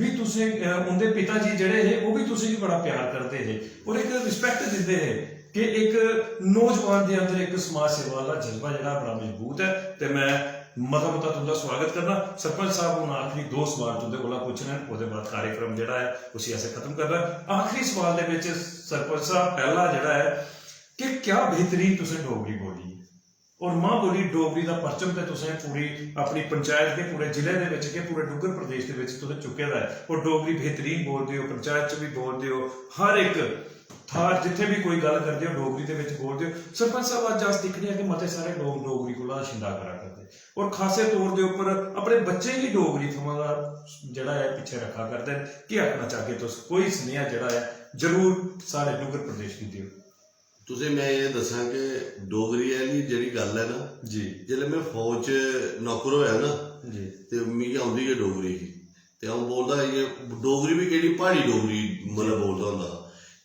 भी तुसें उनके पिताजी जिहड़े हे वो भी तुसें भी बड़ा प्यार करते थे और एक रिस्पैक्ट दिंदे हे कि एक नौजवान के अंदर एक समाज सेवा वाला जज्बा जिहड़ा बड़ा मजबूत है ते मैं मता तुंदा स्वागत करना सरपंच साहब हूँ आखिरी दो सवाल तुंदे कोला पुछने उसके बाद कार्यक्रम जिहड़ा है उसी असें खत्म करना आखिरी सवाल दे विच सरपंच साहब पहला जिहड़ा है कि क्या बेहतरीन तुसें डोगरी बोली और मां बोली डोगरी का परचम ते तुसें पूरी अपनी पंचायत के पूरे जिले दे विच के पूरे डुग्गर प्रदेश दे विच तुसें चुके दा है और डोगरी बेहतरीन बोलदे हो पंचायत च भी बोलदे हो हर एक थार जिथे भी कोई गल करते हो डोगरी दे विच बोलदे हो सरपंच साहब अज अस दिखने कि मते सारे लोग डोगरी कोला शिंदा करा करदे और खासे तौर के उपर अपने बच्चे भी डोगरी थमां दा जिहड़ा है पिछे रखा करदे की आखना चाहगे तुस कोई सुनेहा जिहड़ा है जरूर सारे डुग्गर प्रदेश की दिओ तुसें मैं ये दसां कि डोगरी वाली जिहड़ी गल है ना जी जिसलै मैं फौज च नौकर होया ना जी ते मिगी आउंदी गै डोगरी ही ते अ'ऊं बोलदा ये डोगरी भी केह्ड़ी प्हाड़ी डोगरी मतलब बोलदा होंदा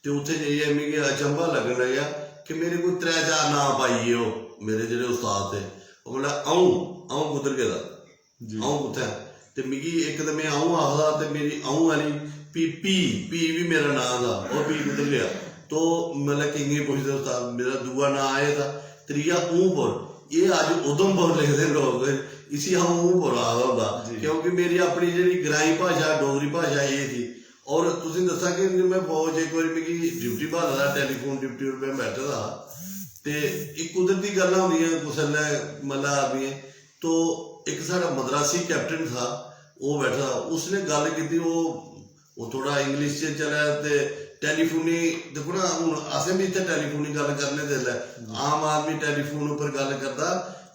ते उत्थे जाइयै मिगी अचंभा लग्गन लग्गेआ कि मेरे कोई 3-4 नां पाइये ओह् मेरे जेह्ड़े उस्ताद थे ओह् बोला अ'ऊं कुद्धर गेदा अ'ऊं कुत्थै ते मिगी इक ते मैं अ'ऊं आखदा ते मेरी अ'ऊं आह्ली पी भी मेरा नां था ओह् पी कुद्धर गया तो मतलब केइयें पुछदे उस्ताद मेरा दूआ नां एह् था त्रीया ऊंपुर ये अज उधमपुर लिखदे लोग इसी अ'ऊं ऊंपुर आखदा होंदा क्योंकि मेरी अपनी जेह्ड़ी ग्राईं भाशा डोगरी भाशा एह् थी और तुसें दस्सां कि मैं फौज एक बार मिगी ड्यूटी भाला दा टैलीफोन ड्यूटी पर मैं बैठे दा ते एक कुदरती गल्लां होंदियां कुसलै मतलब आदमी तो एक साढ़ा मद्रासी कैप्टन था वो बैठा उसने गल की वो थोड़ा इंग्लिश च चलेआ ते ਟੈਲੀਫੋਨੀ ਦੇਖੋ ਨਾ, ਹੁਣ ਅਸੀਂ ਵੀ ਇੱਥੇ ਟੈਲੀਫੋਨੀ ਗੱਲ ਕਰਨੇ ਦੇ ਲੈ, ਆਮ ਆਦਮੀ ਟੈਲੀਫੋਨ ਉੱਪਰ ਗੱਲ ਕਰਦਾ,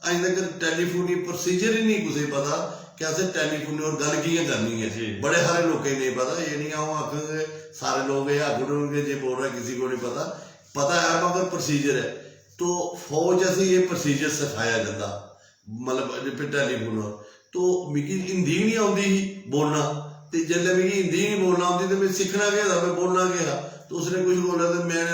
ਅਜੇ तक ਟੈਲੀਫੋਨੀ ਪ੍ਰੋਸੀਜਰ ही नहीं कुछ पता कि असें टैलीफोन और गल कि'यां करनी है। बड़े सारे लोगों नहीं पता, ये नहीं आऊँ आखेंगे सारे लोग ये आखोगे जो बोल रहे किसी को नहीं पता, पता है मगर प्रोसीजर है। तो फौज असी ये प्रोसीजर सिखाया जाता, मतलब टैलीफोन। तो मिगी हिंदी नहीं आती ही बोलना, तो जल्द मिगी हिंदी नहीं बोलना आती तो मैं सीखना क्या था, मैं बोलना क्या। तो उसने कुछ बोला तो मैं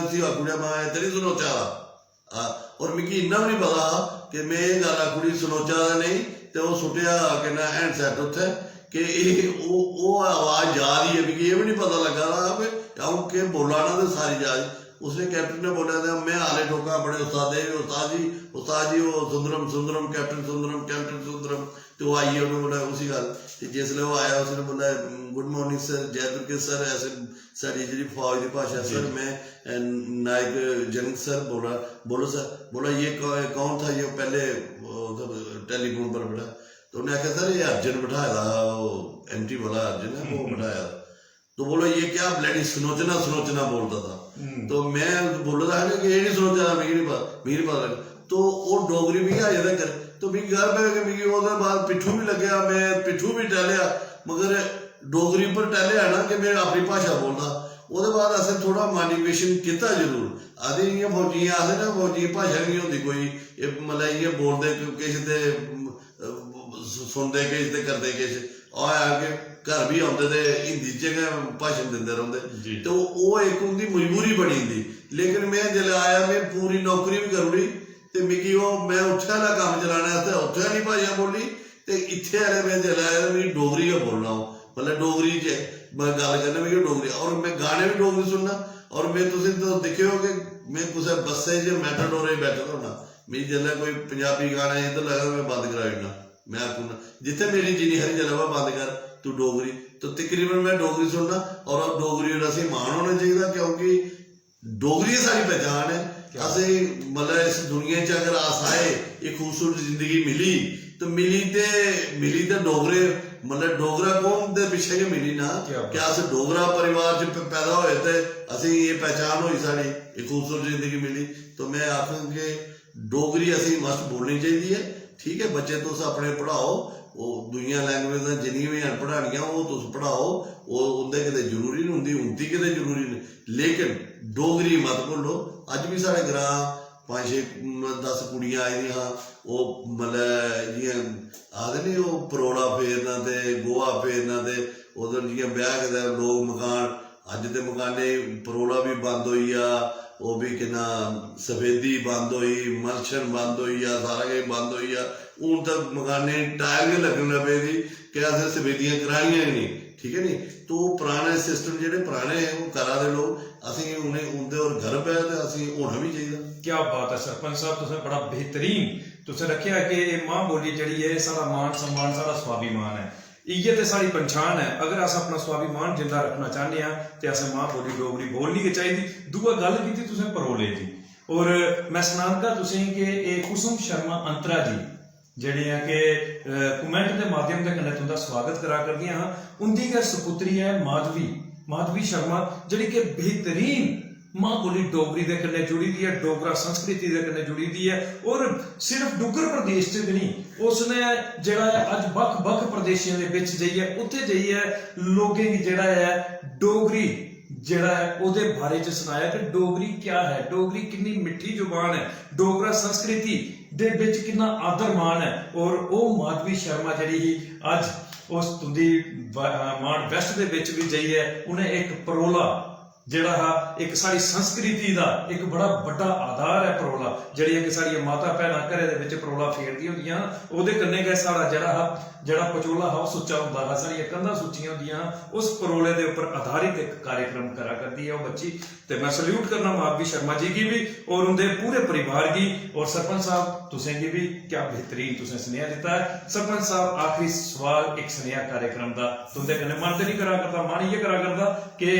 उसी आखुड़िया मैं इधर ही सुनोचा रहा, और मिगी इन्ना भी नहीं पता कि मैं ये गल आखुड़ी सुनोचा नहीं, तो वो सुटिया कि ना हैंडसैट उत्थे कि वो आवाज़ जा रही है, मिगी ये भी नहीं पता लगा रहा भी आऊँ के बोला ना तो सारी जा रही। उसने कैप्टन ने बोला था मैं हाले ठोका बड़े उस्ताद जी वो सुंदरम कैप्टन सुंदरम। तो वो आई उन्होंने बोला उसी गल, जिसले वो आया उसने बोला गुड मॉर्निंग सर, जयपुर के सर ऐसे सारी जी फौज की भाषा सर, मैं नायक जंग सर बोलो सर। बोला ये कौन था, ये पहले टेलीफोन पर बैठा। तो उन्हें आखिया सर ये अर्जुन बिठाया था, वो एमटी वाला अर्जुन है वो बिठाया था। तो बोलो ये क्या ब्लैडी सुनोचना बोलता था। तो मैं बोलता है ना कि ये नहीं सुनोचना, मिगी नहीं पता लगा। तो वो डोगरी भी अजे तक, तो मिगी घर पे मिगी ओहदे बाद पिट्ठू भी लग्या, मैं पिट्ठू भी टहलिया, मगर डोगरी पर टहलिया ना कि मैं अपनी भाषा बोलता। ओहदे बाद असें थोड़ा मोटिवेशन किया जरूर, आदि इ'यां फौजियां आखदे ना फौजी भाषा नहीं होंदी कोई, मतलब इ'यां बोलदे किश ते सुनते किश ते करते किश, आके घर भी आते तो हिंदी च गै भाषण दिंदे रौंह्दे। तो वो एक उनकी मजबूरी बनी जंदी। लेकिन मैं जिसलै आया मैं पूरी नौकरी भी करी ओड़ी, तो मिगी मैं उत्थै आह्ला कम्म चलाने आस्तै उत्थै आह्ली भाशा बोली, ते इत्थै आह्ले मैं जिसलै आया मिगी डोगरी गै बोलना, मतलब डोगरी च मैं गल करना, मिगी डोगरी, और मैं गाने भी डोगरी सुनना। और मैं तुसीं तो दिक्खेओ कि मैं कुसै बस्से च मैटाडोरे बैठा होना, मिगी जिसलै कोई पंजाबी गाना इद्धर लगा मैं बंद कराई ओड़ना, मैं आखना जित्थे मेरी जिन्नी हारी जगह बंद कर तू डोगरी। तो तकरीबन मैं डोगरी सुनना, और डोगरी असें मान होना चाहिए, क्योंकि डोगरी साडी पहचान है। असें मतलब इस दुनिया च अगर अस आए, एक खूबसूरत जिंदगी मिली तो डोगरे मतलब डोगरा कौम के पिछे गै मिली ना, कि अस डोगरा परिवार च पैदा होए तो असें ये पहचान हुई, साड़ी एक खूबसूरत जिंदगी मिली। तो मैं आखां कि डोगरी असें मस्ट बोलनी चाहिए है। ठीक है, बच्चे तुस अपने पढ़ाओ, वो दूइयां लैंग्वेज जिन्नियां भी हैन पढ़ानियां वो तुस पढ़ाओ, वो उंदे किते जरूरी नहीं होंदी, उंदी किते जरूरी नहीं, लेकिन डोगरी मत भुल्लो। अज भी साढ़े ग्रां 5-6-10 कुड़ियां आई दियां, वो मतलब जियां आखदे नी वो परोला फेरना ते गोहा फेरना, ते उधर जियां ब्याह करदे लोग मकान, अज ते मकाने परोला भी बंद होई गेआ, वो भी किन्ना सफेदी बंद होई, मलशन बंद होई गेआ, सारा किश बंद होई गेआ। हून तक मकाने टायर गै लग्गन लगे दी कि असें सफेदियां कराइयां ही नहीं। ठीक है नी, तो पुराने सिस्टम जेह्ड़े पुराने है वो करा दे लोग, असें उन्हें उंदे और गर्व है, ते असें होना भी चाहिए। क्या बात है सरपंच साहब, तुसें बड़ा बेहतरीन तुसें रखेआ कि मां बोली जिहड़ी है साढ़ा मान सम्मान, साढ़ा स्वाभिमान है, इ'यै ते साढ़ी पंछान है। अगर अस अपना स्वाभिमान जिंदा रखना चाहते हैं तो असें मां बोली डोगरी बोलनी गै चाहिदी। दूआ गल कीती तुसें परोले दी, और मैं सनांगा तुसें कि एह् कुसुम शर्मा अंतरा जी जेह्ड़ी है कि कमेंट के माध्यम के कन्नै तुंदा स्वागत करा करदियां हां, उंदी गै सपुत्री है माधवी शर्मा, जेह्ड़ी कि बेहतरीन मां बोली डोगरी दे कन्नै जुड़ी दी है, डोगरा संस्कृति दे कन्नै जुड़ी दी है। और सिर्फ डुग्गर प्रदेश च भी नहीं, उसने जेह्ड़ा है अज बक्ख प्रदेशें दे विच जाइयै उत्थे जाइयै लोगें गी जेह्ड़ा है डोगरी जेह्ड़ा है ओहदे बारे च सनाया कि डोगरी क्या है, डोगरी कितनी मिठी जुबान है, डोगरा संस्कृति दे विच कितना आदर मान है। और वो माधवी शर्मा जेह्ड़ी ही अज उस तुंदी मान वैस्ट दे विच भी जाइयै उन्हें एक परोला जेड़ा हा एक साड़ी संस्कृति दा एक बड़ा बड़ा आधार है परोला, जेह्ड़ियां कि साड़ियां माता भैनां घरे दे विच परोला फेरदियां होंदियां, ओहदे कन्नै गै साड़ा जेड़ा पचोला हा सुच्चा हुंदा हा, साड़ियां कंधां सुच्चियां होंदियां, उस परोले दे उपर आधारित एक कार्यक्रम करा करदी है वो बच्ची। ते मैं सल्यूट करना माधवी शर्मा जी की भी और उनके पूरे परिवार की। और सरपंच साहब तुसें गी भी क्या बेहतरीन तुसें स्नेहा दिता है। सरपंच साहब आखिरी सवाल एक स्नेहा कार्यक्रम का तुंदे कन्नै मन ते नहीं करा करदा, मन इ'यै करा करदा कि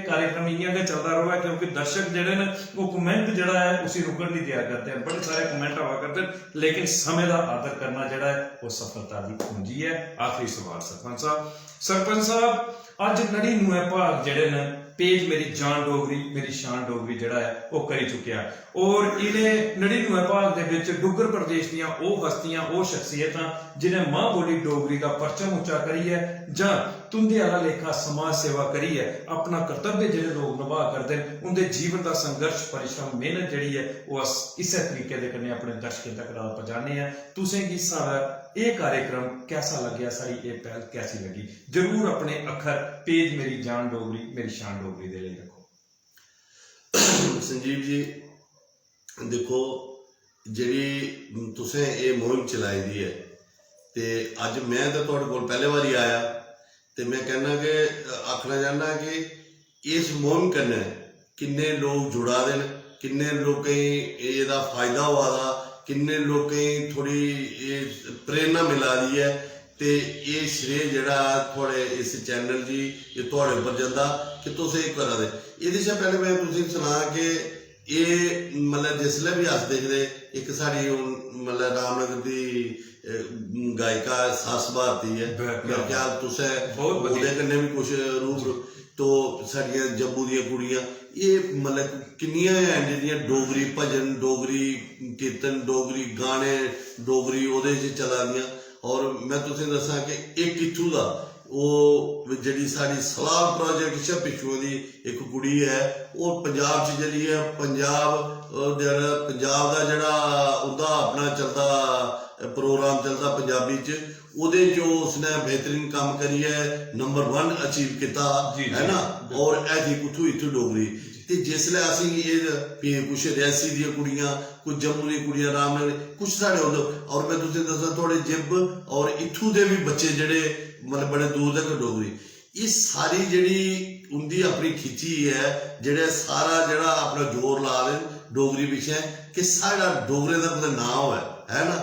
कार्यक्रम इ'यां गै चलदा रवै, क्योंकि दर्शक जेह्ड़े न वो कमेंट जेह्ड़ा है उसी रुकन नहीं दिया करते हैं, बड़े सारे कमेंट आवा करते हैं, लेकिन समय का आदर करना जेह्ड़ा है वो सफलता की कुंजी है। आखिरी सवाल सरपंच साहब अज 99 भाग जेह्ड़े न पेज मेरी जान डोगरी मेरी शान डोगरी ਜਿਹੜਾ ਹੈ ਉਹ ਕਰੀ ਚੁੱਕਿਆ ਔਰ ਇਹਨੇ 99 ਭਾਗ ਦੇ ਵਿੱਚ ਡੁੱਗਰ ਪ੍ਰਦੇਸ਼ ਦੀਆਂ ਉਹ ਹਸਤੀਆਂ ਉਹ ਸ਼ਖਸੀਅਤਾਂ ਜਿਨ੍ਹਾਂ ਮਾਂ ਬੋਲੀ ਡੋਗਰੀ ਦਾ ਪਰਚਮ ਉੱਚਾ ਕਰੀ ਹੈ ਜਾਂ ਤੁੰਦੇ ਵਾਲਾ ਲੇਖਾ ਸਮਾਜ ਸੇਵਾ ਕਰੀ ਹੈ ਆਪਣਾ ਕਰਤੱਵ ਜਿਹੜੇ ਲੋਕ ਨਿਭਾ ਕਰਦੇ ਨੇ ਉਹਦੇ ਜੀਵਨ ਦਾ ਸੰਘਰਸ਼ परिश्रम मेहनत ਜਿਹੜੀ ਹੈ ਉਹ ਇਸੇ ਤਰੀਕੇ ਦੇ ਕਰਨੇ ਆਪਣੇ ਦਰਸ਼ਕਾਂ ਤੱਕ ਰਾਹ ਪਹੁੰਚਾਣੇ ਆ ਤੁਸੀਂ ਕੀ ਸਾਡਾ ਇਹ कार्यक्रम कैसा लगे सारी ये पहल कैसी लगी जरूर अपने अखर पेज मेरी जान डोगरी मेरी शान डोगरी दे लिए रखो। संजीव जी देखो ਜਿਹੜੀ ਤੁਸੀਂ ਇਹ ਮੁਹਿੰਮ ਚਲਾਈ ਦੀ ਹੈ ਤੇ ਅੱਜ ਮੈਂ ਤਾਂ ਤੁਹਾਡੇ ਕੋਲ ਪਹਿਲੇ ਵਾਰੀ ਆਇਆ ਤੇ ਮੈਂ ਕਹਿੰਦਾ ਕਿ ਆਖਣਾ ਚਾਹੁੰਦਾ ਕਿ ਇਸ ਮੁਹਿੰਮ ਕਰਨੇ ਕਿੰਨੇ ਲੋਕ ਜੁੜਾ ਦੇਣ ਕਿੰਨੇ ਲੋਕਾਂ ਇਹਦਾ ਫਾਇਦਾ ਹੋਆ ਦਾ किन्ने लोकें थोड़ी प्रेरणा मिला दी है ते ये श्रेय जड़ा थोड़े इस चैनल जी ये थोड़े पर जाता कि तुम ये करा दे ये पहले मैं तुम सुना कि ये मतलब जिसले भी अस देखते एक साड़ी मतलब रामनगर की गायिका सास भारती है मेरे ख्याल तुसें कन्नै भी कुछ रूप तो साड़ियां जम्मू दियां कुड़ियां ये मतलब किन्नियां हैं जिहड़ियां डोगरी भजन डोगरी कीर्तन डोगरी गाने डोगरी ओहदे च चला दियां और मैं तुसें दस्सां कि एक इत्थूं दा वो जिहड़ी साडी सलाल प्रोजेक्ट च पिछों दी एक कुड़ी है वो पंजाब च चली है पंजाब दा जिहड़ा उहदा अपना चलदा प्रोग्राम चलता पंजाबी च ਉਹਦੇ जो उसने बेहतरीन काम करी है नंबर 1 अचीव किया है ना और ऐसी कुछ इतों डोगरी ते जिसले असी ये कुछ रियासी दी कुड़ियां कुछ जम्मू दी कुड़ियां रामनगर कुछ साढ़े उधर और मैं तुझे दसा थोड़े जिब और इत्थू दे भी बच्चे जड़े मतलब बड़े दूर तक डोगरी ये सारी जड़ी उनकी अपनी खिची है जड़े सारा जड़ा अपना जोर ला दे डोगरी पिछे कि साढ़ा डोगरे का कोई नाम है ना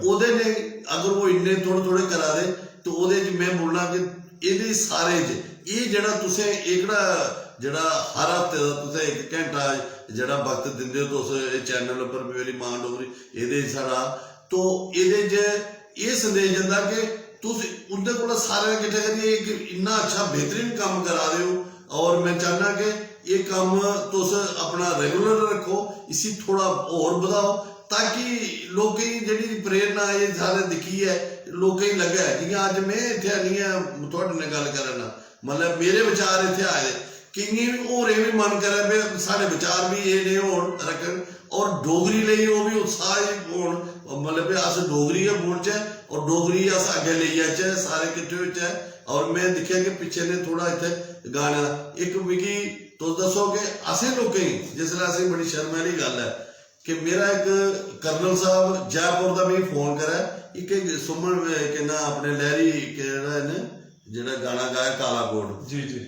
ओदे ने अगर वो इन्ने थोड़े थोड़े करा दे तो ओदे च मैं बोलना कि ये सारे च ये जड़ा तुसें एकड़ा जड़ा हर हफ्ते का तुसें एक घंटा जड़ा वक्त दिंदे हो तुस चैनल पर मेरी मां डोगरी ये सारा तो ये ये संदेश जंदा कि तुस उनके को सारे किट्ठे करिए एक इन्ना अच्छा बेहतरीन काम करा दे और मैं चाहना कि ये काम तुस अपना रेगुलर रखो इसी थोड़ा और बढ़ाओ ताकि लोकें जी प्रेरणा ये सारे दिखी है लोकें लगे जियां अज मैं इत्थे नहीं है थोड़े ने गल करना मतलब मेरे विचार इत्थे आए कि होर भी मन करे साढ़े विचार भी ये ने हो रखन और डोगरी लिए वो भी उत्साह हो मतलब अस डोगरी गै बोलचे और डोगरी अस अगे ले जाचे सारे किट्ठे होचे और मैं दिखा कि पिछे ने थोड़ा इत्थे गाने एक मिगी तुस दसो कि असें लोकें जिसलै असें बड़ी शर्म आह्ली गल है कि मेरा एक कर्नल साहब जयपुर का मिगी फोन करा एक सुमन के ना अपने लहरी जेड़ा गाना गाया काला कोट जी जी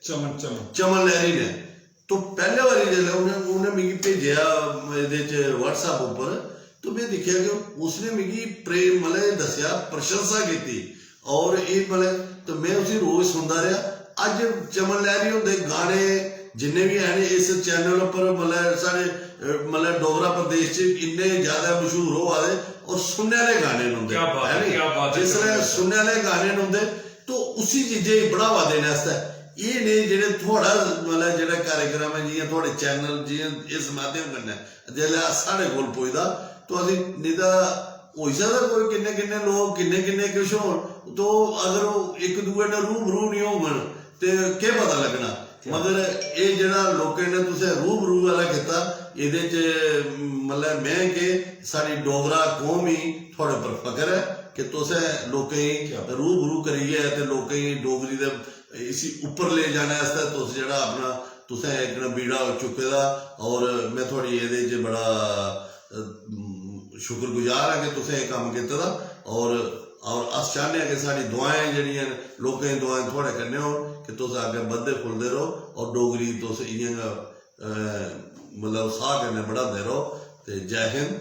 चमन चमन चमन लहरी ने तो पहले बारी जिसले उन्हें मिगी भेजा व्हाट्सएप उपर तो मैं देखा कि उसने मिगी प्रेम मतलब दसिया प्रशंसा की और ये मतलब तो मैं उसी रोज सुनता रहा अज चमन लहरी होंगे गाने जिन्ने भी हैं इस चैनल पर मतलब साढ़े मतलब डोगरा प्रदेश च इन्ने ज्यादा मशहूर हो दे और सुनने वाले गाने होंगे जिसले सुनने वाले गाने होंगे तो उसी चीजें बढ़ावा देने ये नहीं जेडे थोड़ा मतलब जेड़ा कार्यक्रम है जियां थोड़े चैनल जियां इस माध्यम कन्नै जिसले साढ़े कोल पुजदा तो असीं नहीं तां होई सकदा कोई किन्ने किन्ने लोग किन्ने किन्ने किश होण तो अगर एक दूए ने रूबरू नहीं होङन ते केह् पता लगना मगर ये जेड़ा लोकें ने तुसें रूबरू वाला कीता इहदे च मतलब मैं कि साडी डोगरा कौम ही थोड़े पर फकर है कि तुसें लोकें रूबरू करियै ते लोकें डोगरी दे इसी ऊपर ले जाने आस्तै तुस जेड़ा अपना तुसें एक बीड़ा चुके दा और मैं थोड़ी एहदे च बड़ा शुक्रगुजार हाँ कि तुसें एह् कम्म कीते दा और अस चाहते हैं कि साड़ी दुआएं जड़ियां लोकें दी दुआएं थोड़े कन्नै होन कि तुस अग्गें बधदे फुलदे रहो और डोगरी तुस इ'यां मतलब उत्साह कन्नै बढ़ाते रहो ते जय हिंद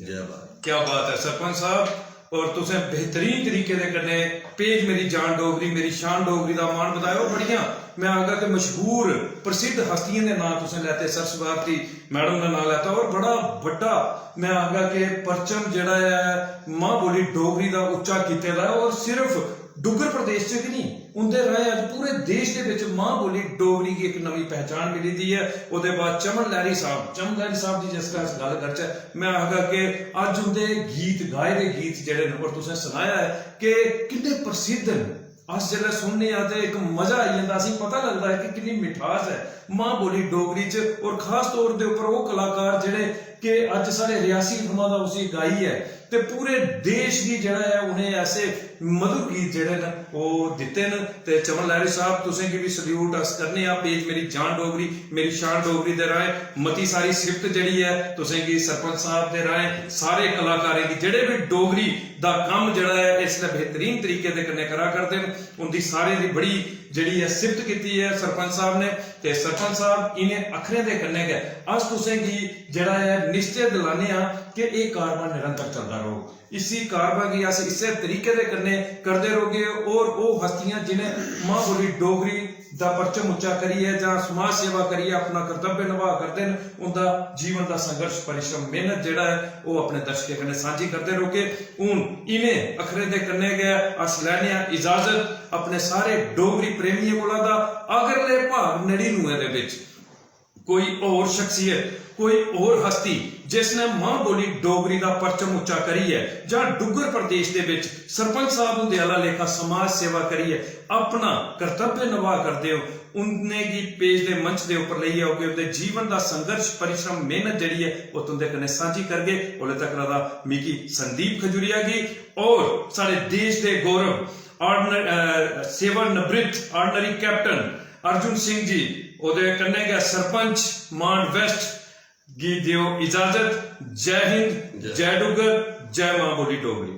जय भारत। क्या बात है सरपंच साहब और तुसें बेहतरीन तरीके दे कन्नै पेज मेरी जान डोगरी मेरी शान डोगरी दा मान बताया बड़ियां मैं आगा कि मशहूर प्रसिद्ध हस्तियों के नाम तुसें लैते सरस भारती मैडम का नाम लैता और बड़ा बड़ा मैं आगा कि परचम जड़ा है मां बोली डोगरी का उच्चा किते दा और सिर्फ डुग्गर प्रदेश च कि नहीं उनके राय अज पूरे देश के विच मां बोली डोगरी की एक नवी पहचान मिली दी है। उसके बाद चमन लहरी साहब जी जिस तरह अस गल करचे मैं आखगा कि अज उनके गीत गाए दे गीत जिहड़े ने और तुसें सुनाया है कि कितने प्रसिद्ध ने। अस जिसलै सुनने आते एक मजा आई जाता, असें पता लगता है कि कितनी मिठास है मां बोली डोगरी च। और खास तौर के उपर वो कलाकार जिहड़े कि अज साढ़े रियासी थमां दा उसी गाई है ते पूरे देश की जिहड़ा है उन्हें ऐसे मधुर गीत जिहड़े ने वो दिते न। ते चमन लहरी साहब तुसें गी भी सल्यूट अस करने आ। पेज मेरी जान डोगरी मेरी शान डोगरी दे राहें मती सारी सिफत जिहड़ी है तुसें गी सरपंच साहब दे राहें सारे कलाकारें दी जिहड़े भी डोगरी दा काम जिहड़ा है इसलै बेहतरीन तरीके दे कन्नै करा करदे न, उनकी सारे दी बड़ी जिहड़ी है सिफत कीती है सरपंच साहब ने। ते सरपंच साहब इन्हें अखरें दे कन्नै गै अस तुसें गी जिहड़ा है निश्चय दिलाने आ कि यह कारवां निरंतर चलदा रहो। इसी कारवां गी अस इसे तरीके दे कन्नै करदे रहोगे। और वो हस्तियां जिन्हें मां बोली डोगरी दा परचम उच्चा करिए जां समाज सेवा करिए अपना कर्तव्य निभा करदे न, उनका जीवन का संघर्ष परिश्रम मेहनत जिहड़ा है वो अपने दर्शकें कन्नै सांझी करदे रहोगे। हुण इन्हें अखरें दे कन्नै गै अस लैने आ इजाजत अपने सारे डोगरी प्रेमियों कोला दा। अगरले भाग 99 दे विच कोई और शख्सियत कोई और हस्ती जिसने मां बोली डोगरी का परचम उच्चा करी है जां डुग्गर प्रदेश दे विच सरपंच साहब हुंदे आला लेखा समाज सेवा करिए अपना कर्तव्य निभा करदे हो, उन्हें गी पेज दे मंच दे उपर लई आओगे। उनके जीवन का संघर्ष परिश्रम मेहनत जिहड़ी है वो तुंदे कन्नै सांझी करगे। ओले तक दा मिकी संदीप खजूरिया गी और सारे देश के गौरव सेवानिवृत्त ऑर्डनरी कैप्टन अर्जुन सिंह जी ओदे कन्नै गै सरपंच मान वेस्ट गी दियो इजाजत। जय हिंद, जय डुग्गर, जय मां बोली डोगरी।